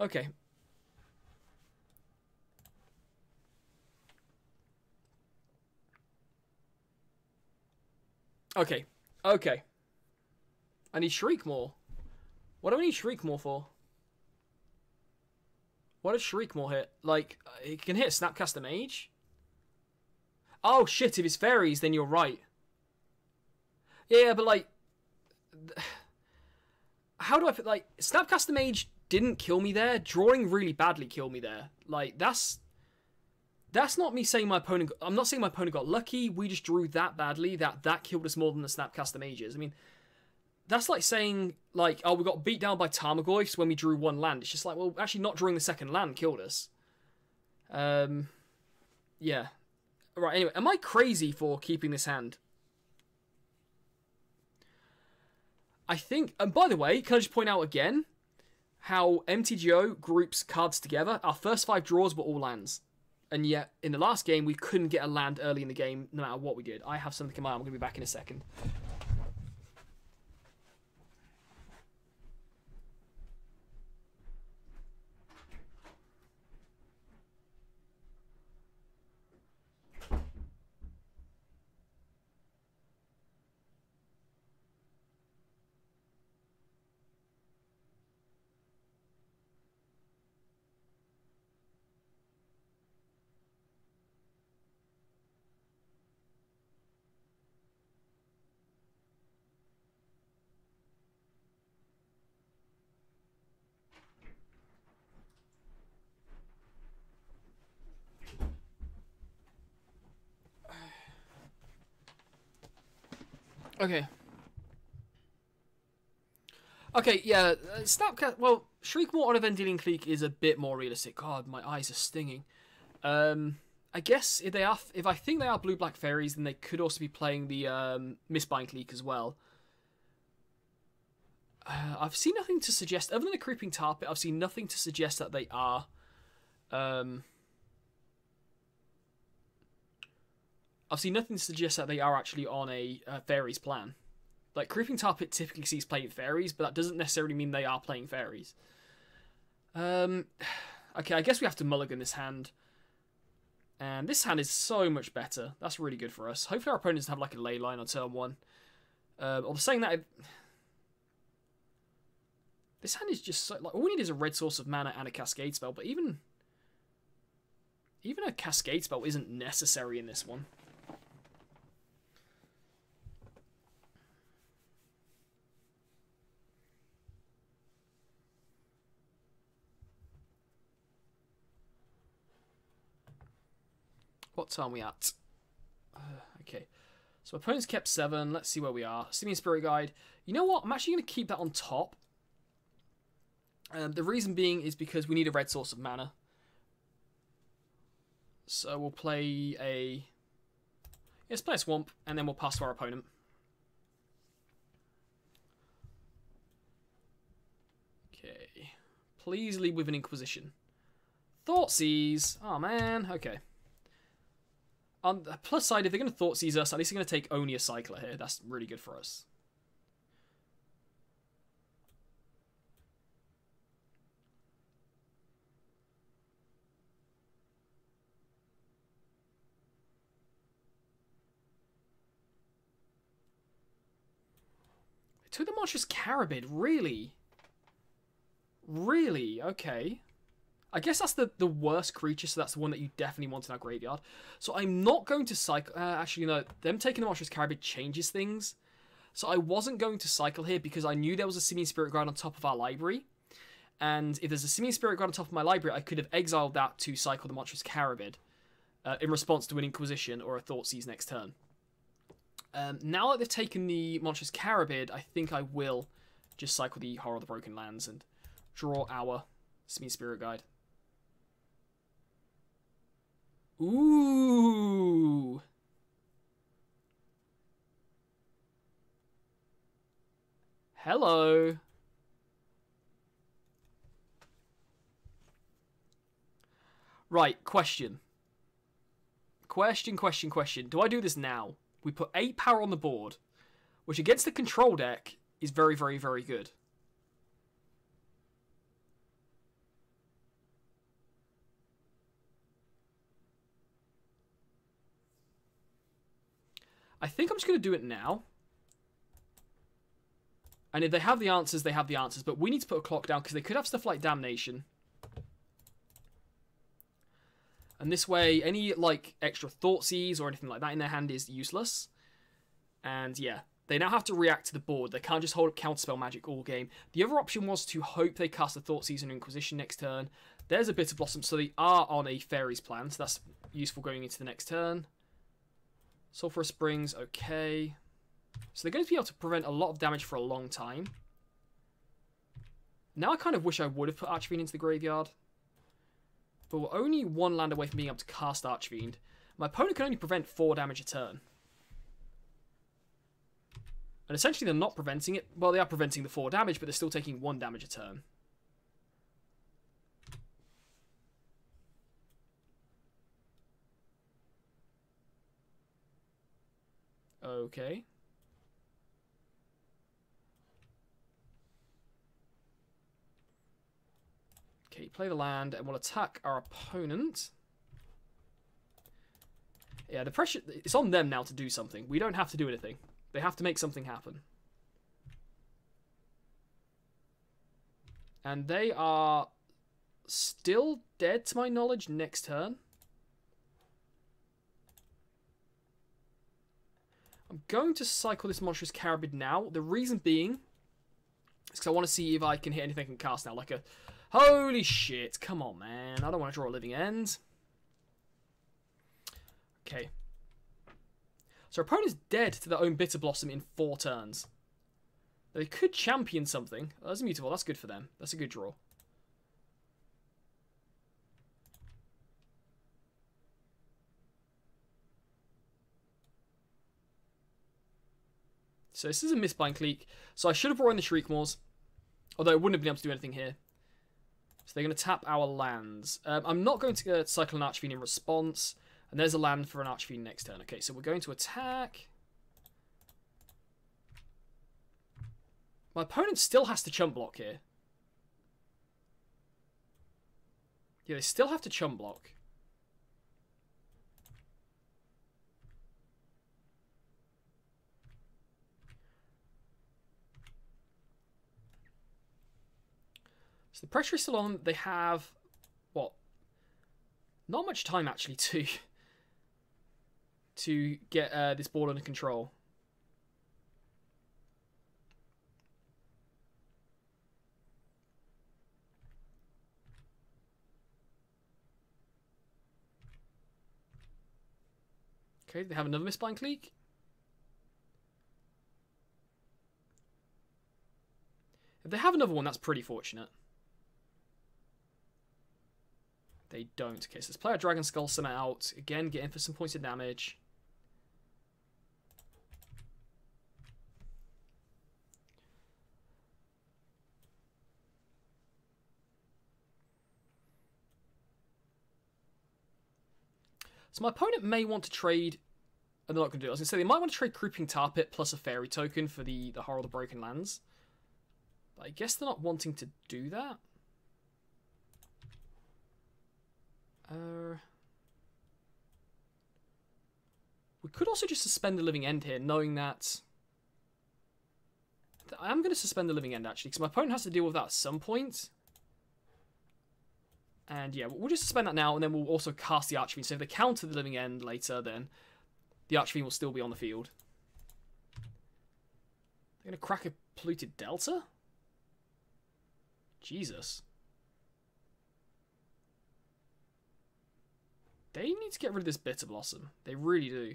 Okay. Okay. Okay. I need Shriekmaw. What do I need Shriekmaw for? What does Shriekmaw hit? Like, it can hit Snapcaster Mage? Oh, shit, if it's fairies, then you're right. Yeah, but, like... How do I put, like... Snapcaster Mage didn't kill me there. Drawing really badly killed me there. Like, that's not me saying my opponent... I'm not saying my opponent got lucky. We just drew that badly that killed us more than the Snapcaster Mages. I mean... That's like saying, like, oh, we got beat down by Tarmogoyfs when we drew one land. It's just like, well, actually not drawing the second land killed us. Yeah. Right, anyway, am I crazy for keeping this hand? I think, and by the way, can I just point out again how MTGO groups cards together? Our first 5 draws were all lands. And yet, in the last game, we couldn't get a land early in the game, no matter what we did. I have something in mind. I'm going to be back in a second. Okay. Okay, yeah, Snapcast... Well, Shriekmaw on a Vendilion Clique is a bit more realistic. God, my eyes are stinging. I guess if I think they are blue-black fairies, then they could also be playing the Mistbind Clique as well. I've seen nothing to suggest... Other than the Creeping Tar Pit, I've seen nothing to suggest that they are... I've seen nothing to suggest that they are actually on a fairies plan. Like, Creeping Tar Pit typically sees playing fairies, but that doesn't necessarily mean they are playing fairies. Okay, I guess we have to mulligan this hand. And this hand is so much better. That's really good for us. Hopefully our opponents have, like, a ley line on turn 1. Although saying that... This hand is just so... Like, all we need is a red source of mana and a Cascade spell, but even a Cascade spell isn't necessary in this one. What time are we at? Okay. So opponents kept 7. Let's see where we are. Simian Spirit Guide. You know what? I'm actually going to keep that on top. The reason being is because we need a red source of mana. So we'll play a... Let's play a Swamp, and then we'll pass to our opponent. Okay. Please lead with an Inquisition. Thoughtseize. Oh, man. Okay. On the plus side, if they're going to Thoughtseize us, at least they're going to take only a Cycler here. That's really good for us. To the monstrous carabid, really? Really? Okay. I guess that's the worst creature, so that's the one that you definitely want in our graveyard. So I'm not going to cycle... actually, no. Them taking the monstrous carabid changes things. So I wasn't going to cycle here because I knew there was a Simian Spirit Guide on top of our library. And if there's a Simian Spirit Guide on top of my library, I could have exiled that to cycle the monstrous carabid in response to an Inquisition or a Thoughtseize next turn. Now that they've taken the monstrous carabid, I think I will just cycle the Horror of the Broken Lands and draw our Simian Spirit Guide. Ooh. Hello. Right, question. Question. Do I do this now? We put 8 power on the board, which against the control deck is very, very, very good. I think I'm just going to do it now. And if they have the answers, they have the answers. But we need to put a clock down because they could have stuff like Damnation. And this way, any like extra Thoughtseize or anything like that in their hand is useless. And yeah, they now have to react to the board. They can't just hold up Counterspell Magic all game. The other option was to hope they cast a Thoughtseize and Inquisition next turn. There's a Bitter Blossom, so they are on a Fairies plan. So that's useful going into the next turn. Sulphurous Springs, okay. So they're going to be able to prevent a lot of damage for a long time. Now I kind of wish I would have put Archfiend into the graveyard. But we're only 1 land away from being able to cast Archfiend. My opponent can only prevent 4 damage a turn. And essentially they're not preventing it. Well, they are preventing the 4 damage, but they're still taking 1 damage a turn. Okay. Okay, play the land, and we'll attack our opponent. Yeah, the pressure... It's on them now to do something. We don't have to do anything. They have to make something happen. And they are still dead, to my knowledge, next turn. I'm going to cycle this Monstrous Carabid now. The reason being is because I want to see if I can hit anything I can cast now. Like a... Holy shit, come on, man. I don't want to draw a Living End. Okay. So our opponent's dead to their own Bitter Blossom in 4 turns. They could champion something. Oh, that's immutable. That's good for them. That's a good draw. So this is a Mistbind Clique. So I should have brought in the Shriekmaws. Although I wouldn't have been able to do anything here. So they're going to tap our lands. I'm not going to cycle an Archfiend in response. And there's a land for an Archfiend next turn. Okay, so we're going to attack. My opponent still has to chump block here. Yeah, they still have to chump block. So the pressure is still on. They have, what? Not much time, actually, to get this board under control. Okay, they have another Mistbind Clique. If they have another one, that's pretty fortunate. They don't. Okay, so let's play our Dragon Skull Summit out. Again, get in for some points of damage. So my opponent may want to trade... And they're not going to do it. I was going to say, they might want to trade Creeping Tar Pit plus a Fairy token for the Horror of the Broken Lands. But I guess they're not wanting to do that. We could also just suspend the Living End here, knowing that I am going to suspend the living end, actually, because my opponent has to deal with that at some point. And yeah, we'll just suspend that now, and then we'll also cast the Archfiend. So if they counter the living end later, then the Archfiend will still be on the field. They're going to crack a polluted Delta? Jesus. They need to get rid of this Bitter Blossom. They really do.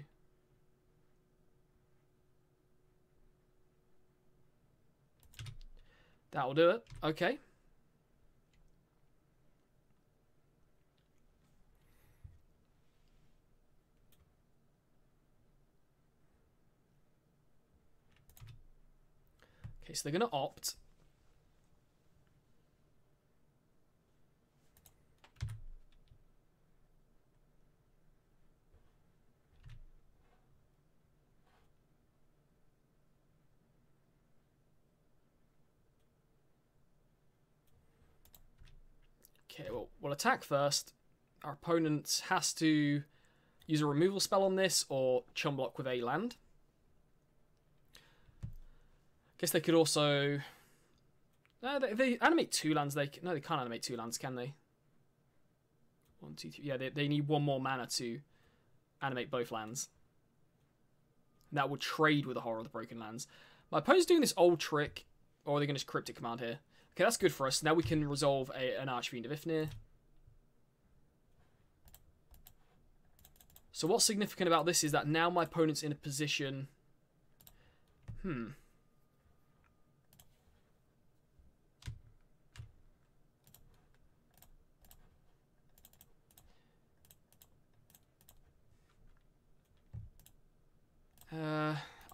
That'll do it. Okay. Okay, so they're going to opt. Okay, well, we'll attack first. Our opponent has to use a removal spell on this or chum block with a land. Guess they could also... if they animate 2 lands, no, they can't animate 2 lands, can they? 1, 2, 3. Yeah, they need 1 more mana to animate both lands. And that would trade with the Horror of the Broken Lands. My opponent's doing this old trick, or are they going to Cryptic Command here? Okay, that's good for us. Now we can resolve an Archfiend of Ifnir. So what's significant about this is that now my opponent's in a position...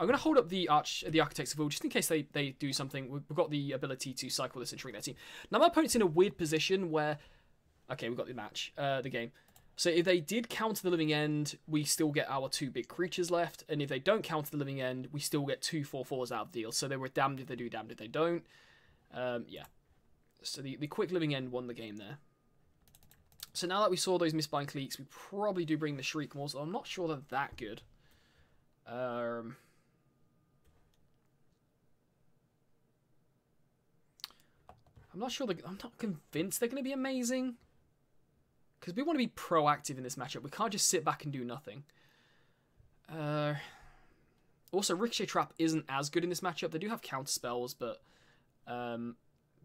I'm going to hold up the Architects of Will just in case they do something. We've got the ability to cycle this and shrink their team. Now my opponent's in a weird position where... Okay, we've got the match, the game. So if they did counter the Living End, we still get our 2 big creatures left. And if they don't counter the Living End, we still get 2 4/4s out of the deal. So they were damned if they do, damned if they don't. Yeah. So the quick Living End won the game there. So now that we saw those Mistbind Cliques, we probably do bring the Shriek Maws. I'm not sure they're that good. I'm not sure. I'm not convinced they're going to be amazing. Because we want to be proactive in this matchup. We can't just sit back and do nothing. Also, Ricochet Trap isn't as good in this matchup. They do have counter spells, but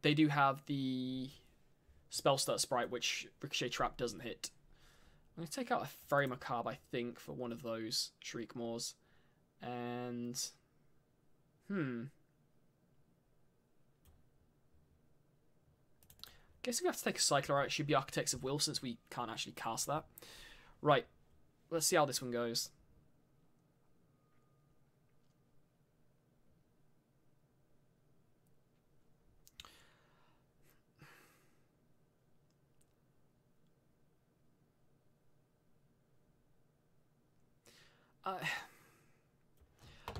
they do have the Spell Start Sprite, which Ricochet Trap doesn't hit. I'm going to take out a Fairy Macabre, I think, for one of those Shriek Maws. And... Guess if we have to take a Cycler out, it should be Architects of Will, since we can't actually cast that. Right. Let's see how this one goes.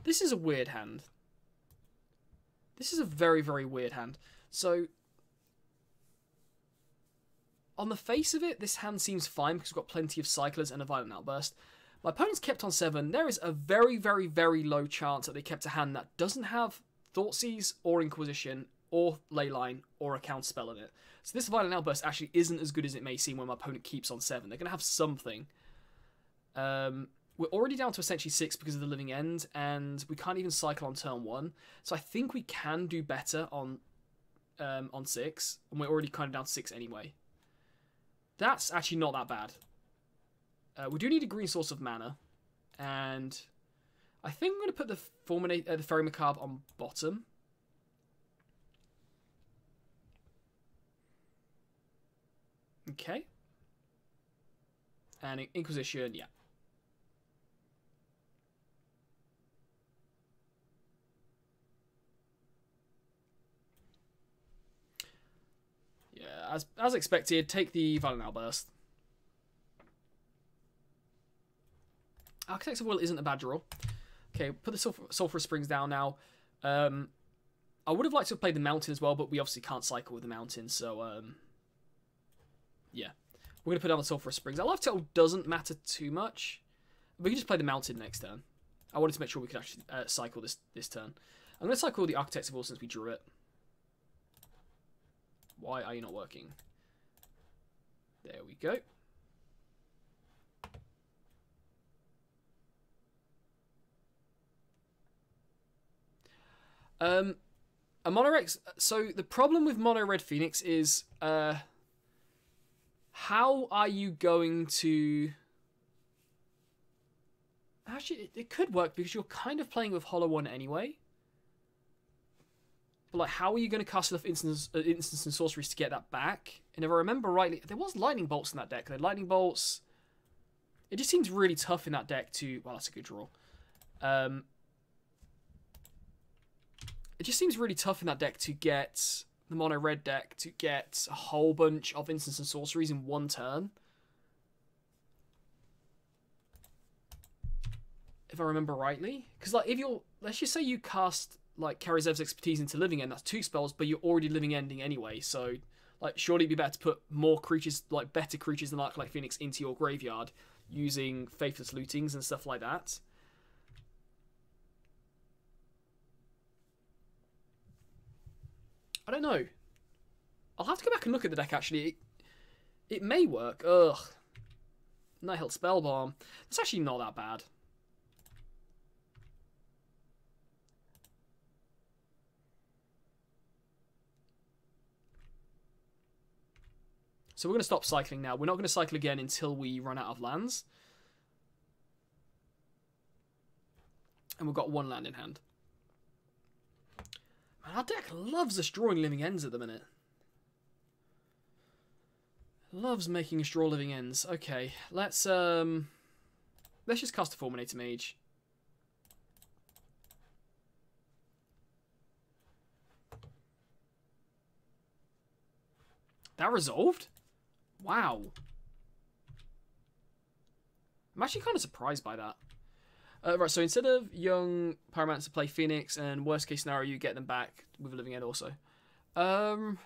This is a weird hand. This is a very, very weird hand. So... On the face of it, this hand seems fine because we've got plenty of Cyclers and a Violent Outburst. My opponent's kept on 7. There is a very, very, very low chance that they kept a hand that doesn't have Thoughtseize or Inquisition or Leyline or a counterspell in it. So this Violent Outburst actually isn't as good as it may seem when my opponent keeps on 7. They're going to have something. We're already down to essentially 6 because of the Living End, and we can't even cycle on turn 1. So I think we can do better on 6, and we're already kind of down to 6 anyway. That's actually not that bad. We do need a green source of mana. And I think I'm going to put the Fairy Macabre on bottom. Okay. And Inquisition, yeah. As expected, take the Violent Outburst. Architects of Will isn't a bad draw. Okay, put the Sulphurous Springs down now. I would have liked to have played the Mountain as well, but we obviously can't cycle with the Mountain, so yeah. We're going to put down the Sulphurous Springs. Our life total doesn't matter too much. We can just play the Mountain next turn. I wanted to make sure we could actually cycle this turn. I'm going to cycle the Architects of War since we drew it. Why are you not working? There we go. A mono red. So the problem with mono red Phoenix is, how are you going to? Actually, it could work because you're kind of playing with Hollow One anyway. But like, how are you going to cast enough instants and sorceries to get that back? And if I remember rightly, there was lightning bolts in that deck. They had lightning bolts. It just seems really tough in that deck to. Well, that's a good draw. It just seems really tough in that deck to get the mono red deck to get a whole bunch of instants and sorceries in one turn. If I remember rightly, because like if you're, let's just say you cast like Karazev's Expertise into Living End, that's 2 spells, but you're already living ending anyway. So like, surely it'd be better to put more creatures, like better creatures than Arclight Phoenix, into your graveyard using Faithless Lootings and stuff like that. I don't know. I'll have to go back and look at the deck, actually. It may work. Ugh. Nighthilt Spellbomb. It's actually not that bad. So we're going to stop cycling now. We're not going to cycle again until we run out of lands. And we've got 1 land in hand. Man, our deck loves us drawing Living Ends at the minute. Loves making us draw Living Ends. Okay, let's just cast a Fulminator Mage. That resolved? Wow. I'm actually kind of surprised by that. Right, so instead of young Pyromancer play Phoenix, and worst case scenario, you get them back with a Living End also. I'll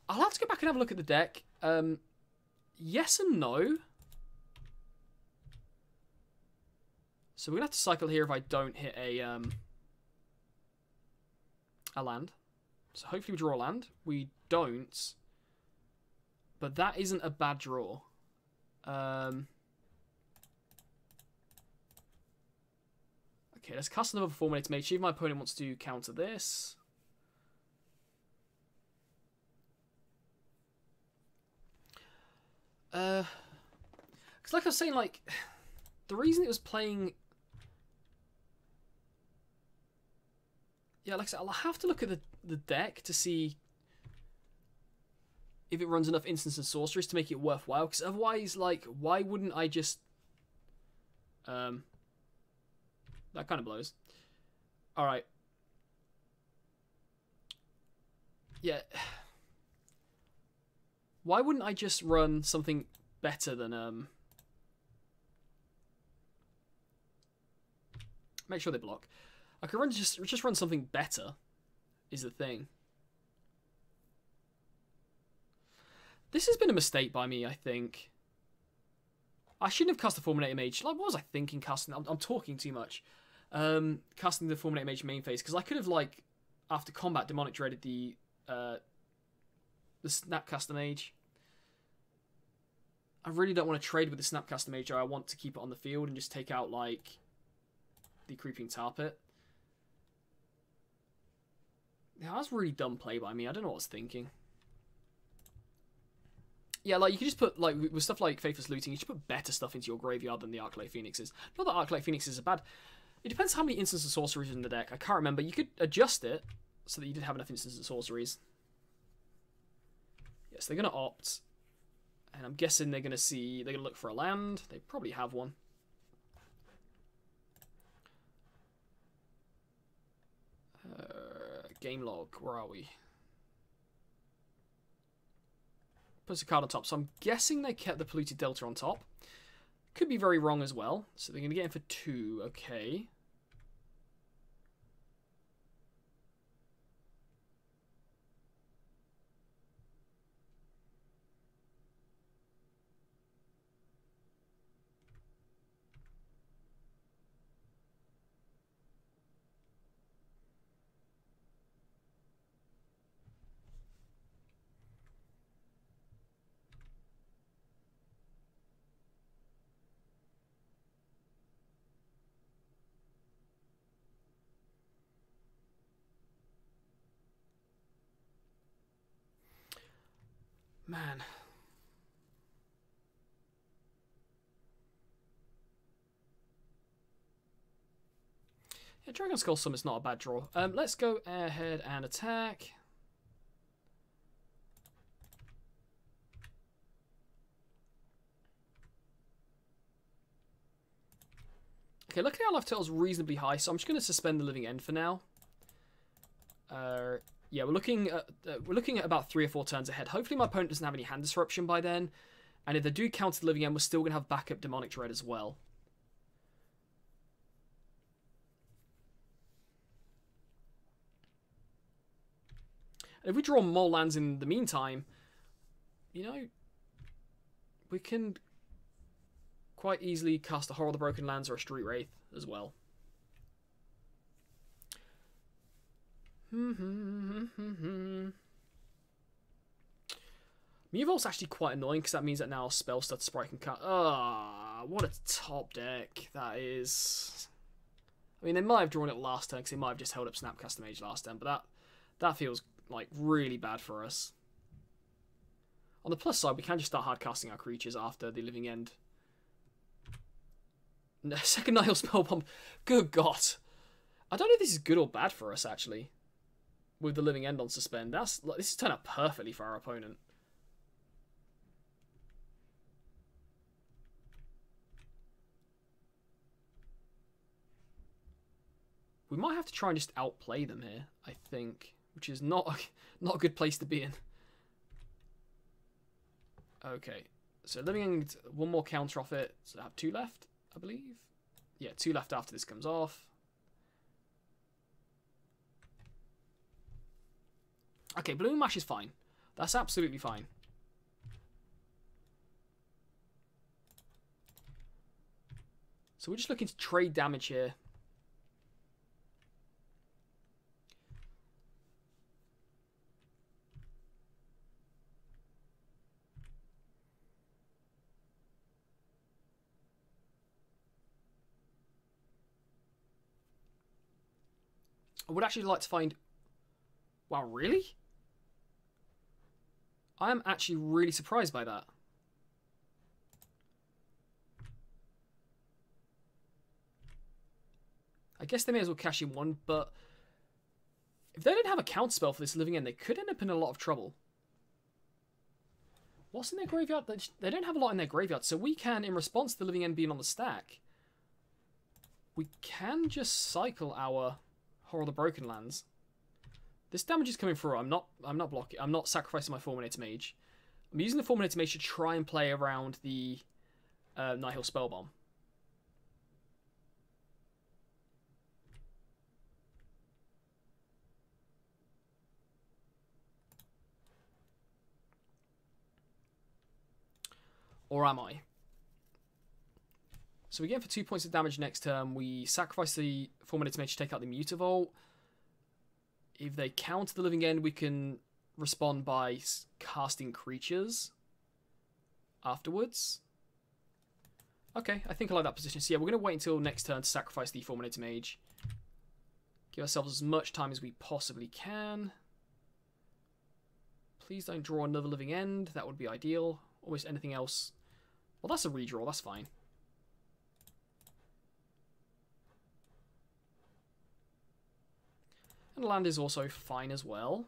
have to go back and have a look at the deck. Yes and no. So we're going to have to cycle here if I don't hit a land. So hopefully we draw a land. We don't. But that isn't a bad draw. Okay, let's cast another Fulminator Mage. See if my opponent wants to counter this. Because like I was saying, like, the reason it was playing... Yeah, like I said, I'll have to look at the deck to see if it runs enough instants and sorceries to make it worthwhile. Because otherwise, like, why wouldn't I just... that kind of blows. Alright. Yeah. Why wouldn't I just run something better than... Make sure they block. I could just run something better, is the thing. This has been a mistake by me, I think. I shouldn't have cast the Fulminator Mage. Like, what was I thinking casting? I'm talking too much. Casting the Fulminator Mage main phase, because I could have, like, after combat, Demonic Dreaded the Snapcaster Mage. I really don't want to trade with the Snapcaster Mage. I want to keep it on the field and just take out, like, the Creeping Tar Pit. Yeah, that was really dumb play by me. I don't know what I was thinking. Yeah, like, you could just put, like, with stuff like Faithless Looting, you should put better stuff into your graveyard than the Arclight Phoenixes. Not that Arclight Phoenixes are bad. It depends how many instants and sorceries in the deck. I can't remember. You could adjust it so that you did have enough instants and sorceries. Yes, they're going to opt. And I'm guessing they're going to look for a land. They probably have one. Game log, where are we? Puts a card on top. So I'm guessing they kept the Polluted Delta on top. Could be very wrong as well. So they're going to get in for 2. Okay. Man. Yeah, Dragon Skull Summit's not a bad draw. Let's go ahead and attack. Okay, luckily our life total's reasonably high, so I'm just going to suspend the Living End for now. Yeah, we're looking at about 3 or 4 turns ahead. Hopefully my opponent doesn't have any hand disruption by then. And if they do counter the Living End, we're still going to have backup Demonic Dread as well. And if we draw more lands in the meantime, you know, we can quite easily cast a Horror of the Broken Lands or a Street Wraith as well. Meavolt's actually quite annoying because that means that now Spell Stutter Sprite can cut. Ah, what a top deck that is. I mean, they might have drawn it last turn because they might have just held up Snapcaster Mage last turn, but that feels like really bad for us. On the plus side, we can just start hard casting our creatures after the Living End. No, second Nihil Spellbomb. Good God. I don't know if this is good or bad for us, actually. With the Living End on suspend. This has turned out perfectly for our opponent. We might have to try and just outplay them here, I think. Which is not a good place to be in. Okay. So Living End, one more counter off it. So I have 2 left, I believe. Yeah, 2 left after this comes off. Okay, Bloom Mash is fine. That's absolutely fine. So we're just looking to trade damage here. I would actually like to find... Wow, really? I am actually really surprised by that. I guess they may as well cash in 1, but if they don't have a counterspell for this Living End, they could end up in a lot of trouble. What's in their graveyard? They don't have a lot in their graveyard, so we can, in response to the Living End being on the stack, we can just cycle our Horror of the Broken Lands. This damage is coming through. I'm not blocking. I'm not sacrificing my Fulminator Mage. I'm using the Fulminator Mage to try and play around the Nihil Spellbomb. Or am I? So we get for 2 points of damage next turn. We sacrifice the Fulminator Mage to take out the Mutavault. If they counter the Living End, we can respond by casting creatures afterwards. Okay, I think I like that position. So yeah, we're going to wait until next turn to sacrifice the Fulminator Mage. Give ourselves as much time as we possibly can. Please don't draw another Living End. That would be ideal. Almost anything else. Well, that's a redraw. That's fine. And land is also fine as well.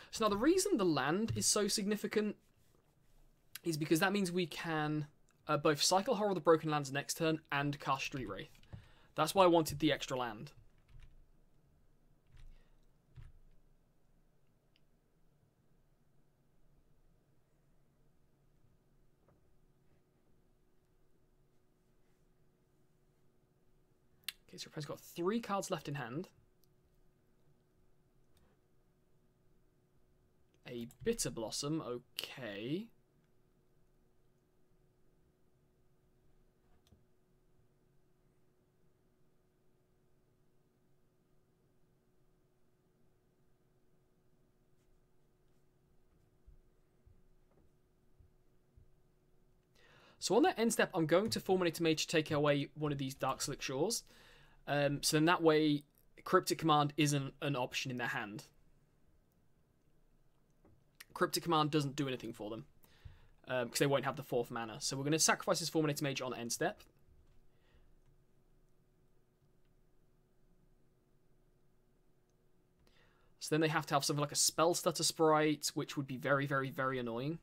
So now the reason the land is so significant is because that means we can both cycle Horror of the Broken Lands next turn and cast Street Wraith. That's why I wanted the extra land. Okay, so your opponent's got 3 cards left in hand. A Bitter Blossom, okay. So on that end step, I'm going to Fulminator Mage to take away one of these Dark Slick Shores. So then that way, Cryptic Command isn't an option in their hand. Cryptic Command doesn't do anything for them. Because they won't have the 4th mana. So we're going to sacrifice this Fulminator Mage on end step. So then they have to have something like a Spell Stutter Sprite, which would be very, very, very annoying.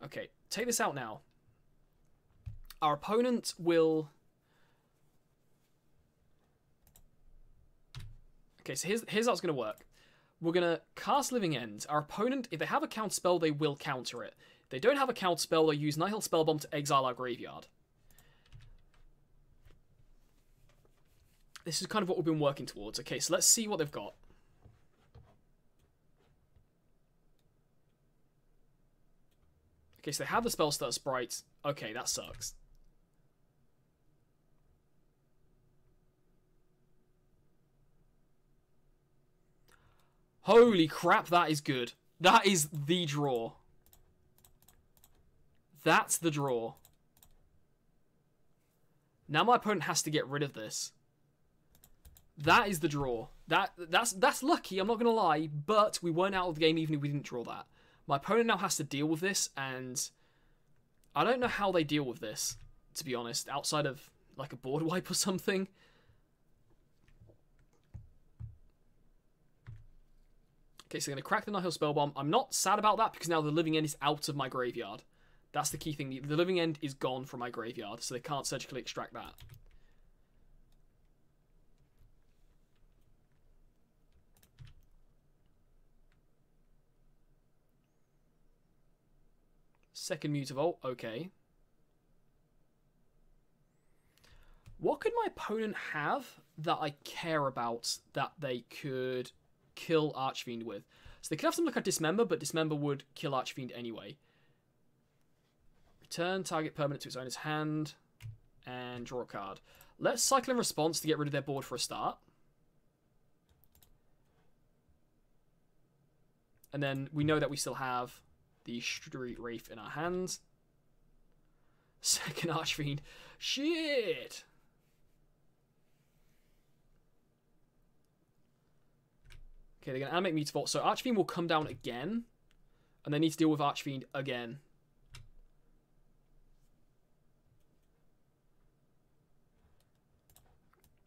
Okay, take this out now. Our opponent will... Okay, so here's how it's going to work. We're going to cast Living End. Our opponent, if they have a counter spell, they will counter it. If they don't have a counter spell, they use Nihil Spellbomb to exile our graveyard. This is kind of what we've been working towards. Okay, so let's see what they've got. Okay, so they have the Spell Stutter Sprite. Okay, that sucks. Holy crap, that is good. That is the draw. That's the draw. Now my opponent has to get rid of this. That is the draw. That's lucky, I'm not going to lie, but we weren't out of the game even if we didn't draw that. My opponent now has to deal with this, and I don't know how they deal with this, to be honest, outside of like a board wipe or something. Okay, so they're going to crack the Nihil Spellbomb. I'm not sad about that because now the Living End is out of my graveyard. That's the key thing. The Living End is gone from my graveyard, so they can't surgically extract that. Second Mutavault, okay. What could my opponent have that I care about that they could kill Archfiend with? So they could have something like a Dismember, but Dismember would kill Archfiend anyway. Return target permanent to its owner's hand and draw a card. Let's cycle in response to get rid of their board for a start. And then we know that we still have the Street Wraith in our hands. Second Archfiend. Shit! Okay, they're going to animate Mutavault. So Archfiend will come down again. And they need to deal with Archfiend again.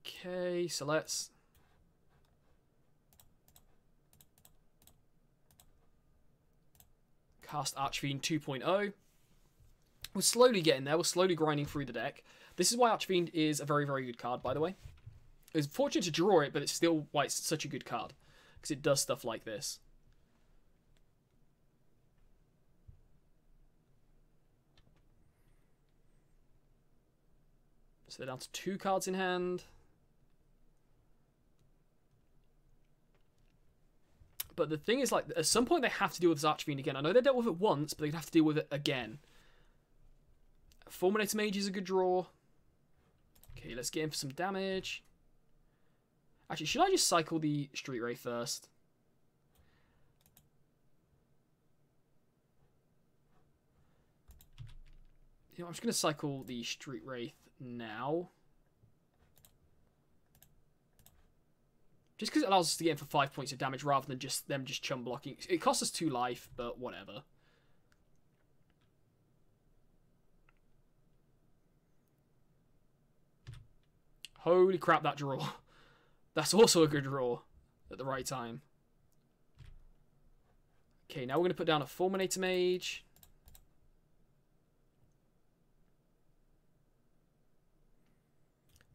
Okay, so let's... cast Archfiend 2.0. We're slowly getting there. We're slowly grinding through the deck. This is why Archfiend is a very, very good card, by the way. It's fortunate to draw it, but it's still why it's such a good card. Because it does stuff like this. So they're down to 2 cards in hand. But the thing is, like, at some point they have to deal with this Archfiend again. I know they dealt with it once, but they have to deal with it again. Fulminator Mage is a good draw. Okay, let's get in for some damage. Actually, should I just cycle the Street Wraith first? You know, I'm just going to cycle the Street Wraith now. Just because it allows us to get in for 5 points of damage rather than just them just chum blocking. It costs us 2 life, but whatever. Holy crap, that draw. That's also a good draw at the right time. Okay, now we're going to put down a Fulminator Mage.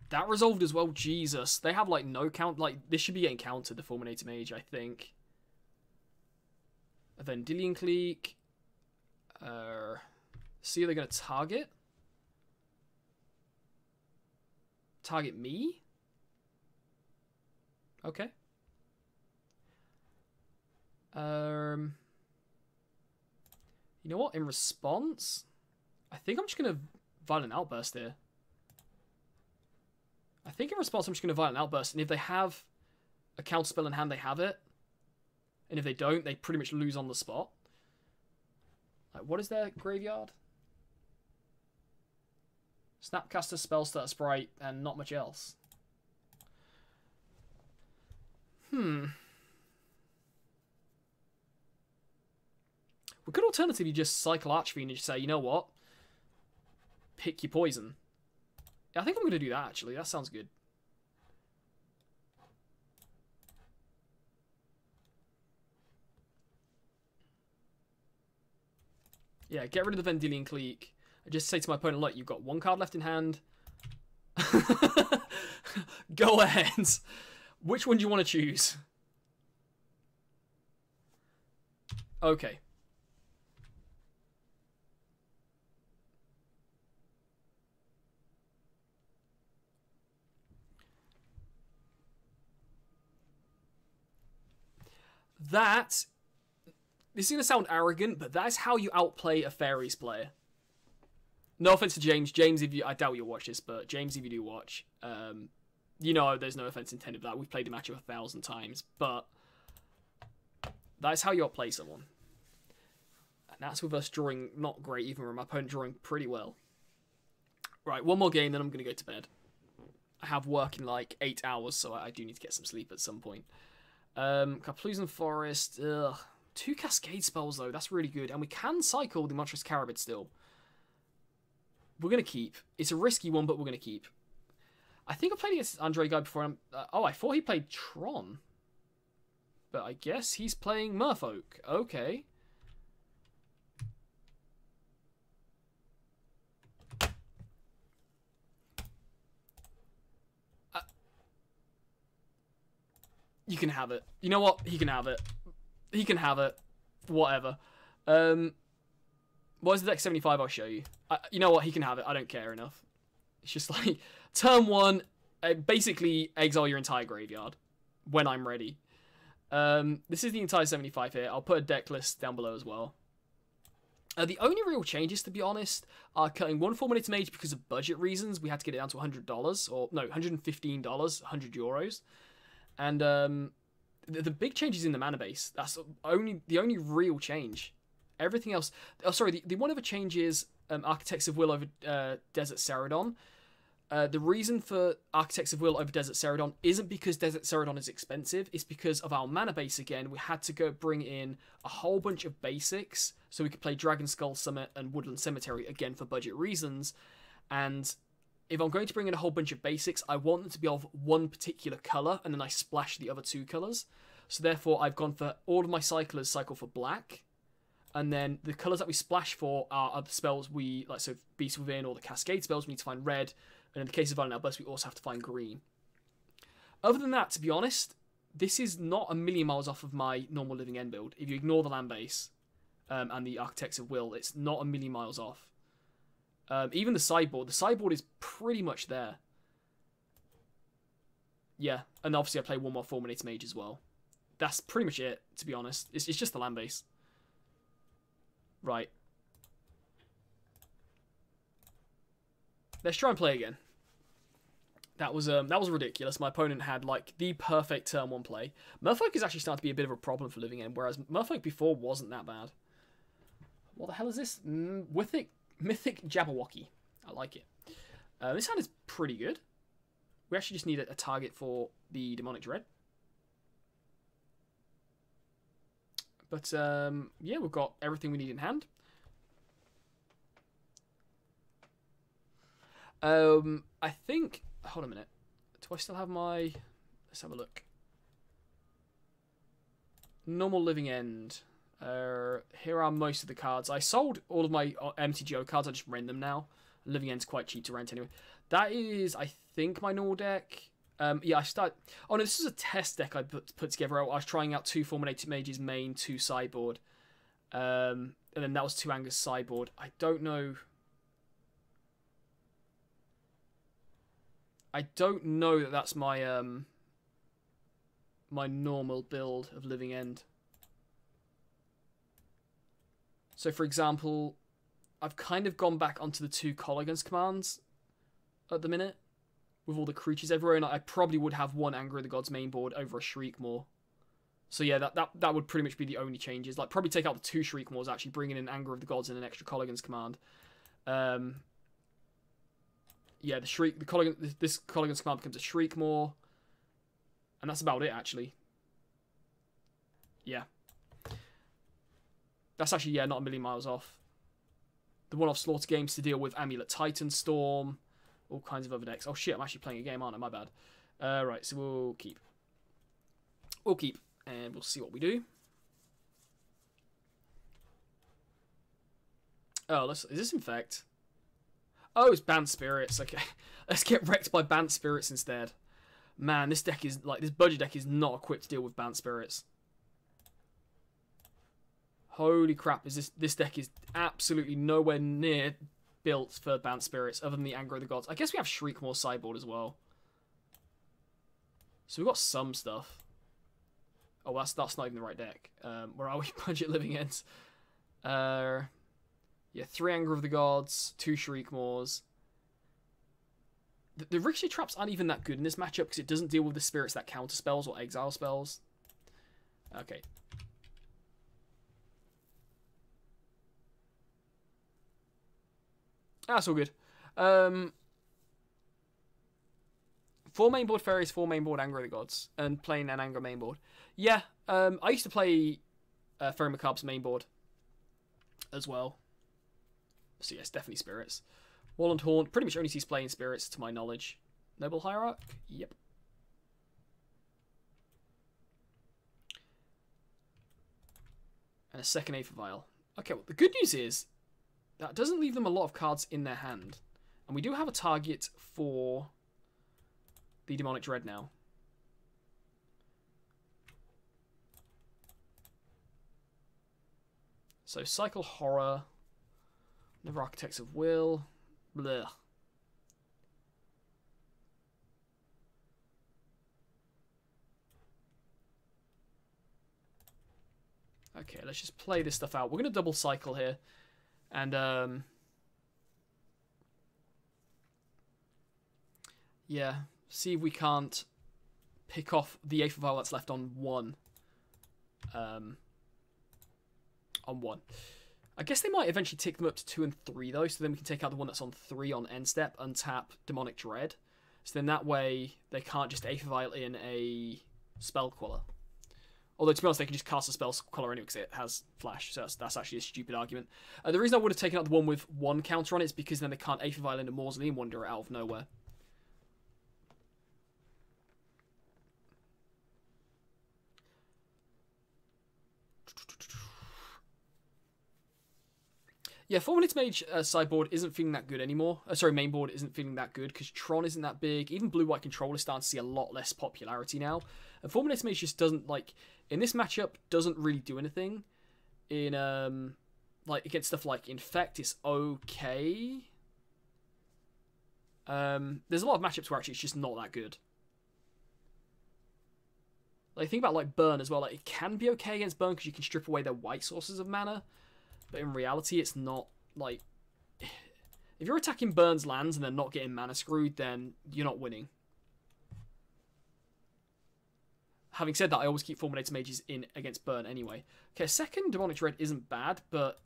That resolved as well. Jesus. They have, like, no count. Like, this should be getting countered, the Fulminator Mage, I think. And then Dillion Cleek. See, are they going to target? Target me? Okay. You know what? In response, I think I'm just going to Violent Outburst here. I think in response, I'm just going to Violent Outburst. And if they have a counterspell in hand, they have it. And if they don't, they pretty much lose on the spot. Like, what is their graveyard? Snapcaster, Spellstutter, Sprite, and not much else. We could alternatively just cycle Archfiend and just say, you know what? Pick your poison. Yeah, I think I'm going to do that, actually. That sounds good. Yeah, get rid of the Vendilion Clique. I just say to my opponent, look, you've got one card left in hand. Go ahead. Which one do you want to choose? Okay. This is going to sound arrogant, but that's how you outplay a Fairies player. No offense to James. James, I doubt you'll watch this, but James, if you do watch, you know there's no offense intended for that. We've played the matchup 1,000 times, but that's how you outplay someone. And that's with us drawing not great, even with my opponent drawing pretty well. Right, one more game, then I'm going to go to bed. I have work in like 8 hours, so I do need to get some sleep at some point. Kaplusan Forest. Ugh. 2 Cascade spells, though. That's really good. And we can cycle the Monstrous Carabid still. We're going to keep. It's a risky one, but we're going to keep. I think I played against Andre Guy before. Oh, I thought he played Tron. But I guess he's playing Merfolk. Okay. You can have it. You know what? He can have it. He can have it. Whatever. What is the deck 75? I'll show you. You know what? He can have it. I don't care enough. It's just like, turn 1, basically exile your entire graveyard when I'm ready. This is the entire 75 here. I'll put a deck list down below as well. The only real changes, to be honest, are cutting 1 4-minute mage because of budget reasons. We had to get it down to $100, or no, $115, 100 euros. And the big change is in the mana base. That's the only real change. Everything else... Oh, sorry, the one other change is Architects of Will over Desert Ceradon. The reason for Architects of Will over Desert Ceradon isn't because Desert Ceradon is expensive. It's because of our mana base again. We had to go bring in a whole bunch of basics so we could play Dragon Skull Summit and Woodland Cemetery again for budget reasons. And if I'm going to bring in a whole bunch of basics, I want them to be of one particular colour, and then I splash the other 2 colours. So therefore, I've gone for all of my cyclers cycle for black, and then the colours that we splash for are the spells we like, so Beast Within or the Cascade spells we need to find red, and in the case of Violent Outburst, we also have to find green. Other than that, to be honest, this is not a million miles off of my normal Living End build. If you ignore the land base and the Architects of Will, it's not a million miles off. Even the sideboard is pretty much there. Yeah, and obviously I play 1 more 4-minute mage as well. That's pretty much it, to be honest. It's just the land base. Right. Let's try and play again. That was ridiculous. My opponent had like the perfect turn 1 play. Merfolk is actually starting to be a bit of a problem for Living End, whereas Merfolk before wasn't that bad. What the hell is this? Mythic Jabberwocky. I like it. This hand is pretty good. We actually just need a target for the Demonic Dread. But, yeah, we've got everything we need in hand. I think... Hold a minute. Do I still have my... Let's have a look. Normal Living End. Here are most of the cards. I sold all of my MTGO cards. I just rent them now. Living End's quite cheap to rent anyway. That is, I think, my normal deck. Yeah, Oh, no, this is a test deck I put together. I was trying out 2 Fulminated Mages main, 2 sideboard. And then that was 2 Angus sideboard. I don't know... I don't know that that's my, my normal build of Living End. So, for example, I've kind of gone back onto the 2 Colligan's commands at the minute, with all the creatures everywhere, and I probably would have 1 Anger of the Gods main board over a Shriekmaw. So yeah, that would pretty much be the only changes. Like, probably take out the 2 Shriekmaws, actually bring in an Anger of the Gods and an extra Colligan's command. Yeah, this Colligan's command becomes a Shriekmaw, and that's about it, actually. Yeah. That's actually, yeah, not a million miles off. The one off Slaughter Games to deal with Amulet Titan Storm. All kinds of other decks. Oh shit, I'm actually playing a game, aren't I? My bad. Right, so we'll keep. We'll keep. And we'll see what we do. Oh, is this Infect? Oh, it's Banned Spirits. Okay. Let's get wrecked by Banned Spirits instead. Man, this deck is, like, this budget deck is not equipped to deal with Banned Spirits. Holy crap, this deck is absolutely nowhere near built for Banned Spirits, other than the Anger of the Gods. I guess we have Shriekmaw sideboard as well. So we've got some stuff. Oh, that's not even the right deck. Where are we? Budget Living Ends. Yeah, 3 Anger of the Gods, 2 Shriekmaws. The Ricochet Traps aren't even that good in this matchup because it doesn't deal with the spirits that counter spells or exile spells. Okay. That's all good. 4 mainboard Fairies, 4 mainboard Anger of the Gods, and playing an Anger mainboard. Yeah, I used to play Fairy Macabre's mainboard as well. So yes, definitely Spirits. Walland Haunt, pretty much only sees playing Spirits to my knowledge. Noble Hierarch? Yep. And a second Aether Vial. Okay, well, the good news is that doesn't leave them a lot of cards in their hand. And we do have a target for the Demonic Dread now. So Cycle Horror, Never Architects of Will, bleh. Okay, let's just play this stuff out. We're going to double cycle here. And, yeah, see if we can't pick off the Aether Vial that's left on 1. On 1. I guess they might eventually tick them up to 2 and 3, though, so then we can take out the one that's on 3 on end step, untap Demonic Dread. So then that way, they can't just Aether Vial in a Spell Queller. Although, to be honest, they can just cast a Spell Queller anyway because it has Flash, so that's actually a stupid argument. The reason I would have taken out the one with 1 counter on it is because then they can't Aether Vial in a Mausoleum Wanderer out of nowhere. Yeah, 4-minute Mage sideboard isn't feeling that good anymore. Sorry, mainboard isn't feeling that good because Tron isn't that big. Even Blue-White Control is starting to see a lot less popularity now. And 4-minute Mage just doesn't, like, in this matchup, doesn't really do anything. In, like, against stuff like Infect, it's okay. There's a lot of matchups where actually it's just not that good. Like, think about, like, Burn as well. Like, it can be okay against Burn because you can strip away their white sources of mana. But in reality, it's not, like... If you're attacking Burn's lands and they're not getting mana screwed, then you're not winning. Having said that, I always keep Fulminator Mages in against Burn anyway. Okay, second Demonic Dread isn't bad, but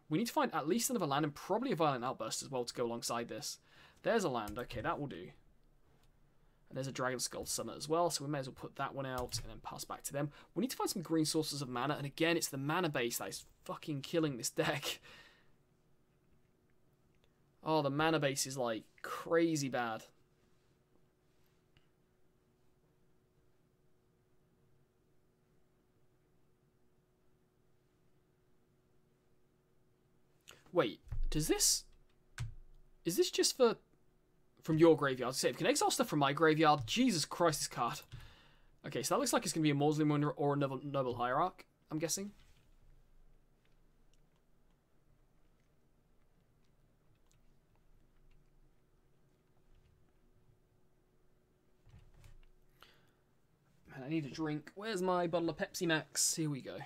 we need to find at least another land and probably a Violent Outburst as well to go alongside this. There's a land. Okay, that will do. And there's a Dragon Skull Summit as well, so we may as well put that one out and then pass back to them. We need to find some green sources of mana, and again, it's the mana base that is fucking killing this deck. Oh, the mana base is, like, crazy bad. Wait, does this... Is this just for... From your graveyard? Say, if you can exile stuff from my graveyard, Jesus Christ, this card. Okay, so that looks like it's going to be a Mausoleum Wanderer or a Noble Hierarch, I'm guessing. Man, I need a drink. Where's my bottle of Pepsi Max? Here we go.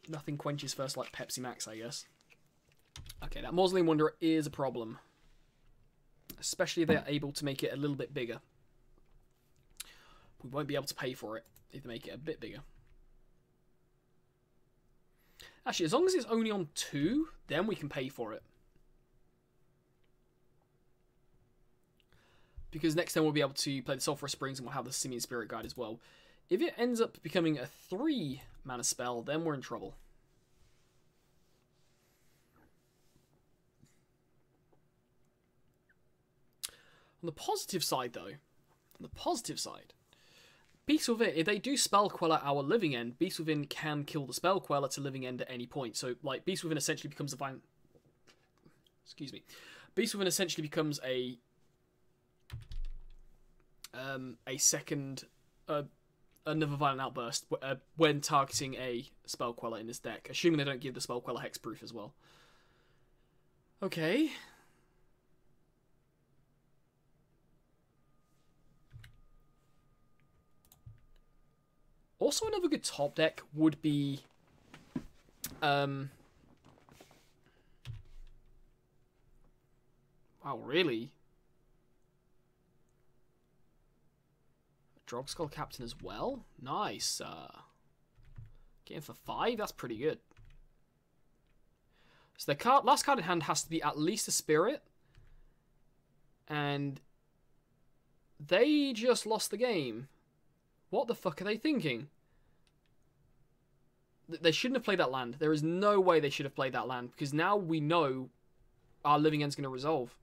Nothing quenches first like Pepsi Max, I guess. Okay, that Mausoleum Wanderer is a problem. Especially if they're able to make it a little bit bigger. We won't be able to pay for it if they make it a bit bigger. Actually, as long as it's only on 2, then we can pay for it. because next turn we'll be able to play the Sulphurous Springs and we'll have the Simian Spirit Guide as well. If it ends up becoming a 3 mana spell, then we're in trouble. On the positive side, though, Beast Within, if they do Spell Queller our Living End, Beast Within can kill the Spell Queller to Living End at any point. So, like, Beast Within essentially becomes a violent... Excuse me. Beast Within essentially becomes a second... another Violent Outburst when targeting a Spell Queller in this deck, assuming they don't give the Spell Queller Hexproof as well. Okay... Also, another good top deck would be... wow, really? Drogskull Captain as well? Nice. Getting for 5? That's pretty good. So the last card in hand has to be at least a Spirit. And they just lost the game. What the fuck are they thinking? They shouldn't have played that land. There is no way they should have played that land, because now we know our Living End's going to resolve.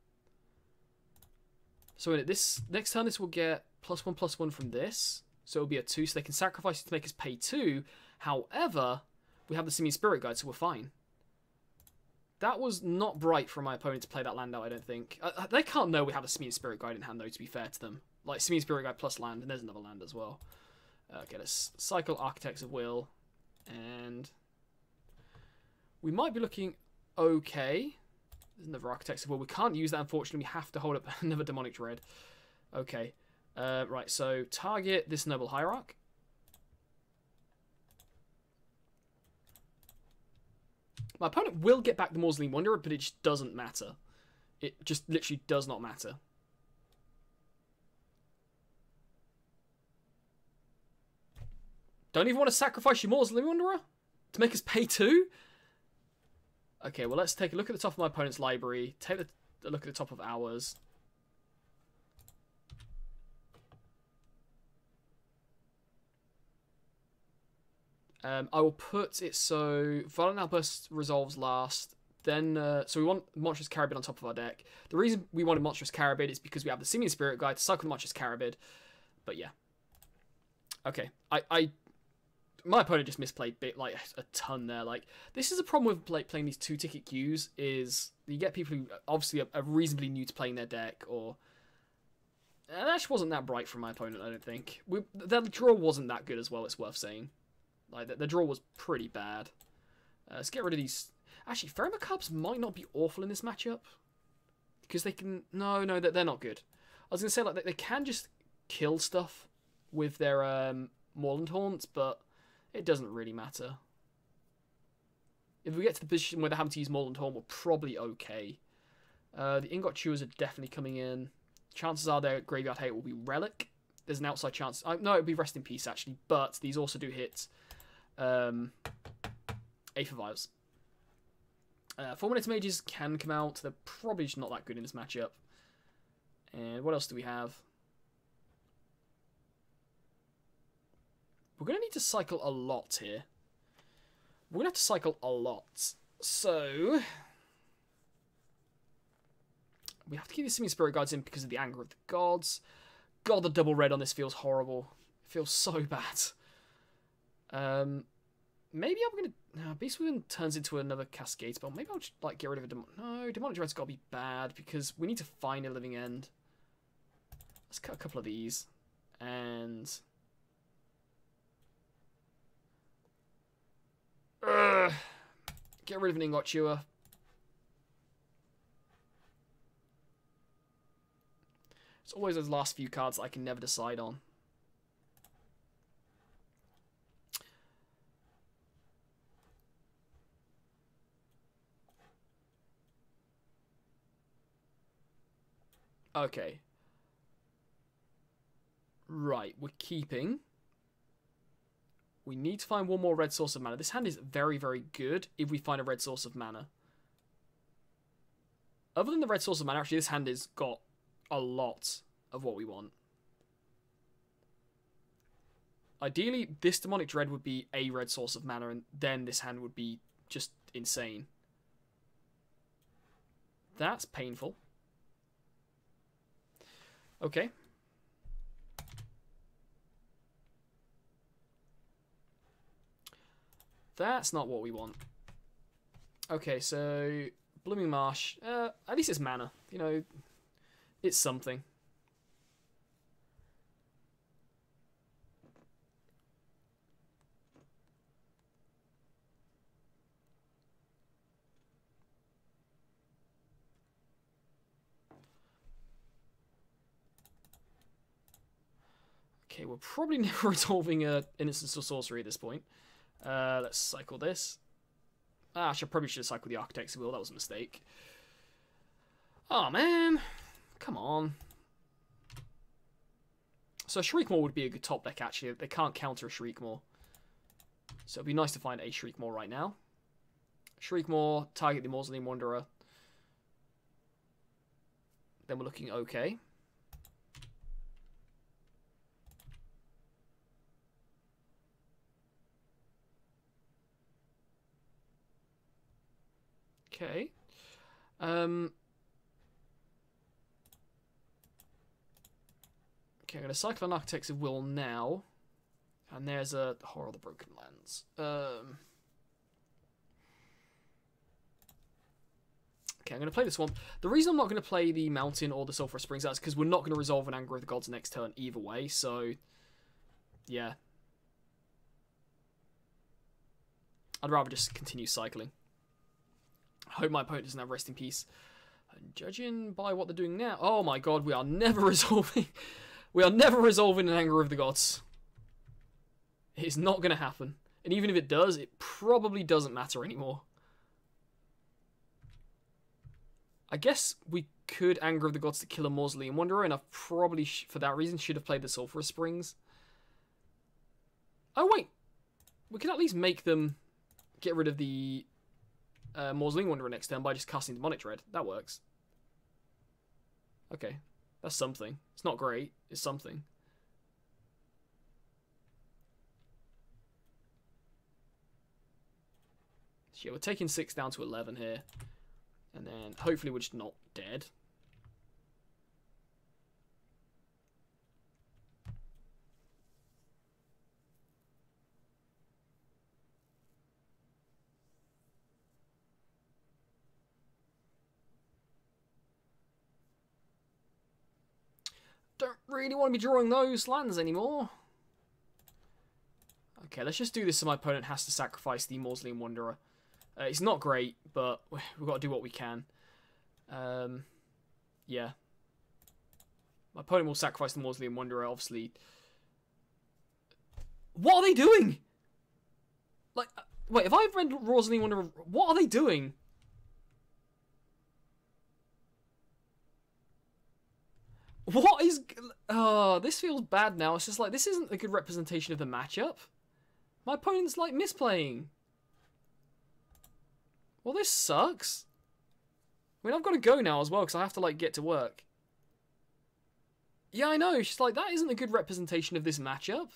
So in this next turn, this will get +1/+1 from this. So it'll be a 2, so they can sacrifice it to make us pay 2. However, we have the Simian Spirit Guide, so we're fine. That was not bright for my opponent to play that land out, I don't think. They can't know we have a Simian Spirit Guide in hand, though, to be fair to them. Like, Simian Spirit Guide plus land, and there's another land as well. Okay, let's cycle Architects of Will, and we might be looking okay. There's another Architects of Will. We can't use that, unfortunately. We have to hold up another Demonic Dread. Okay, right, so target this Noble Hierarch. My opponent will get back the Mausoleum Wanderer, but it just doesn't matter. It just literally does not matter. Don't even want to sacrifice your Mausoleum Wanderer to make us pay 2? Okay, well, let's take a look at the top of my opponent's library. Take a look at the top of ours. I will put it so Violent Outburst resolves last. Then, so we want Monstrous Carabid on top of our deck. The reason we wanted Monstrous Carabid is because we have the Simian Spirit Guide to cycle the Monstrous Carabid. But yeah. Okay, my opponent just misplayed like a ton there. Like, this is a problem with playing these 2-ticket queues, is you get people who obviously are reasonably new to playing their deck, or that actually wasn't that bright from my opponent, I don't think. The draw wasn't that good as well, it's worth saying. Like, the draw was pretty bad. Let's get rid of these. Actually, Ferromacabs might not be awful in this matchup, because they can... No, they're not good. I was going to say, like, they can just kill stuff with their Moorland Haunts, but it doesn't really matter. If we get to the position where they're having to use Moorland Haunt, we're probably okay. The Ingot Chewers are definitely coming in. Chances are their Graveyard Hate will be Relic. There's an outside chance... no, it would be Rest in Peace, actually, but these also do hit Aether Vials. Fulminator Mages can come out. They're probably just not that good in this matchup. And what else do we have? We're going to need to cycle a lot here. We're going to have to cycle a lot. So we have to keep the Simian Spirit Guides in because of the Anger of the Gods. God, the double red on this feels horrible. It feels so bad. Maybe I'm going to... No, Beast Within turns into another Cascade spell. Maybe I'll just, like, get rid of a No, Demonic Dread's got to be bad because we need to find a Living End. Let's cut a couple of these. And... get rid of an Ingot Chewer. It's always those last few cards that I can never decide on. Okay. Right, we're keeping. We need to find one more red source of mana. This hand is very, very good if we find a red source of mana. Other than the red source of mana, actually, this hand has got a lot of what we want. Ideally, this Demonic Dread would be a red source of mana, and then this hand would be just insane. That's painful. Okay. That's not what we want. Okay, so Blooming Marsh. At least it's mana. You know, it's something. Okay, we're probably never resolving an instance of sorcery at this point. Let's cycle this. I probably should have cycled the Architect's Will. That was a mistake. Oh, man. Come on. So Shriekmaw would be a good top deck, actually. They can't counter a Shriekmaw. So it'd be nice to find a Shriekmaw right now. Shriekmaw, target the Mausoleum Wanderer. Then we're looking okay. Okay. Okay, I'm going to cycle an Architects of Will now. And there's a Horror of the Broken Lands. Okay, I'm going to play this one. The reason I'm not going to play the Mountain or the Sulphurous Springs is because we're not going to resolve an Anger of the Gods next turn either way. So, yeah. I'd rather just continue cycling. I hope my opponent doesn't have Rest in Peace. And judging by what they're doing now... Oh my god, we are never resolving... We are never resolving an Anger of the Gods. It's not going to happen. And even if it does, it probably doesn't matter anymore. I guess we could Anger of the Gods to kill a Mausoleum Wanderer, and I probably, for that reason, should have played the Sulphurous Springs. Oh, wait. We can at least make them get rid of the... Mausoleum Wanderer next turn by just casting Demonic Dread. That works. Okay. That's something. It's not great. It's something. So yeah, we're taking 6 down to 11 here. And then hopefully we're just not dead. Don't really want to be drawing those lands anymore. Okay, let's just do this so my opponent has to sacrifice the Mausoleum Wanderer. It's not great, but we've got to do what we can. Yeah. My opponent will sacrifice the Mausoleum Wanderer, obviously. What are they doing? Like, wait, if I've read Mausoleum Wanderer, what are they doing? What is... Oh, this feels bad now. It's just like, this isn't a good representation of the matchup. My opponent's, like, misplaying. Well, this sucks. I mean, I've got to go now as well, because I have to, like, get to work. Yeah, I know. She's like, that isn't a good representation of this matchup.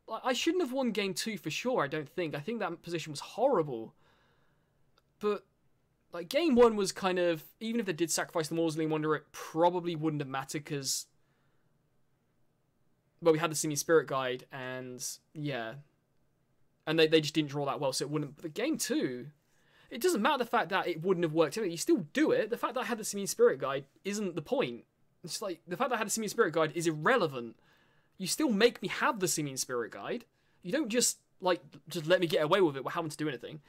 Like, I shouldn't have won game 2 for sure, I don't think. I think that position was horrible. But... like, game 1 was kind of... even if they did sacrifice the Mausoleum Wanderer, it probably wouldn't have mattered because... well, we had the Simian Spirit Guide, and... yeah. And they just didn't draw that well, so it wouldn't... but the game 2... it doesn't matter the fact that it wouldn't have worked. You still do it. The fact that I had the Simian Spirit Guide isn't the point. It's like, the fact that I had the Simian Spirit Guide is irrelevant. You still make me have the Simian Spirit Guide. You don't just, like, just let me get away with it without having to do anything.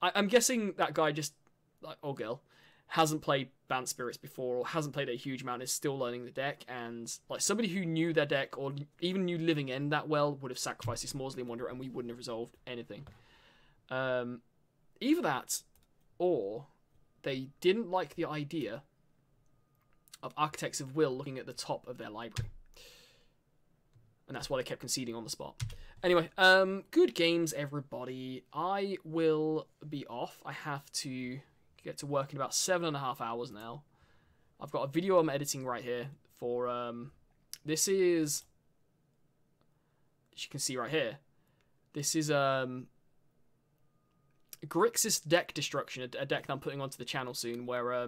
I'm guessing that guy just... like, or girl, hasn't played Bant Spirits before or hasn't played a huge amount, is still learning the deck, and like somebody who knew their deck or even knew Living End that well would have sacrificed this Mausoleum Wanderer and we wouldn't have resolved anything. Either that, or they didn't like the idea of Architects of Will looking at the top of their library. And that's why they kept conceding on the spot. Anyway, good games, everybody. I will be off. I have to get to work in about 7.5 hours now. I've got a video I'm editing right here for This is, as you can see right here, this is Grixis deck destruction, a deck that I'm putting onto the channel soon, where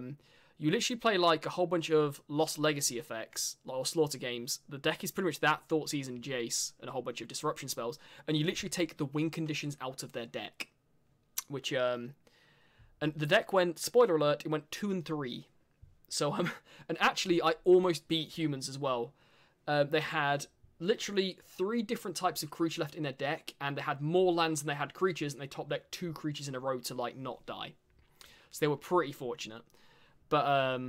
you literally play like a whole bunch of Lost Legacy effects, or Slaughter games. The deck is pretty much that, Thoughtseize and Jace, and a whole bunch of disruption spells, and you literally take the win conditions out of their deck. Which, and the deck went, spoiler alert, it went 2 and 3. So, and actually I almost beat humans as well. They had literally 3 different types of creature left in their deck, and they had more lands than they had creatures, and they top decked 2 creatures in a row to, like, not die. So they were pretty fortunate. But,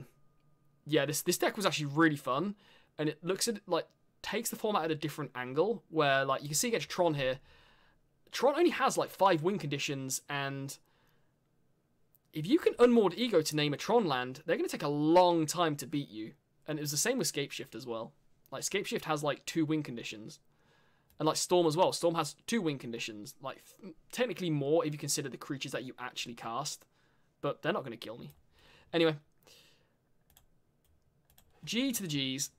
yeah, this deck was actually really fun, and it looks at, like, takes the format at a different angle, where, like, you can see against Tron here, Tron only has, like, 5 win conditions, and if you can Unmoored Ego to name a Tron land, they're going to take a long time to beat you. And it was the same with Scapeshift as well. Like, Scapeshift has, like, 2 win conditions. And, like, Storm as well. Storm has 2 win conditions. Like, technically more if you consider the creatures that you actually cast. But they're not going to kill me. Anyway. G to the G's.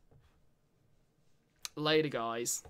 Later, guys.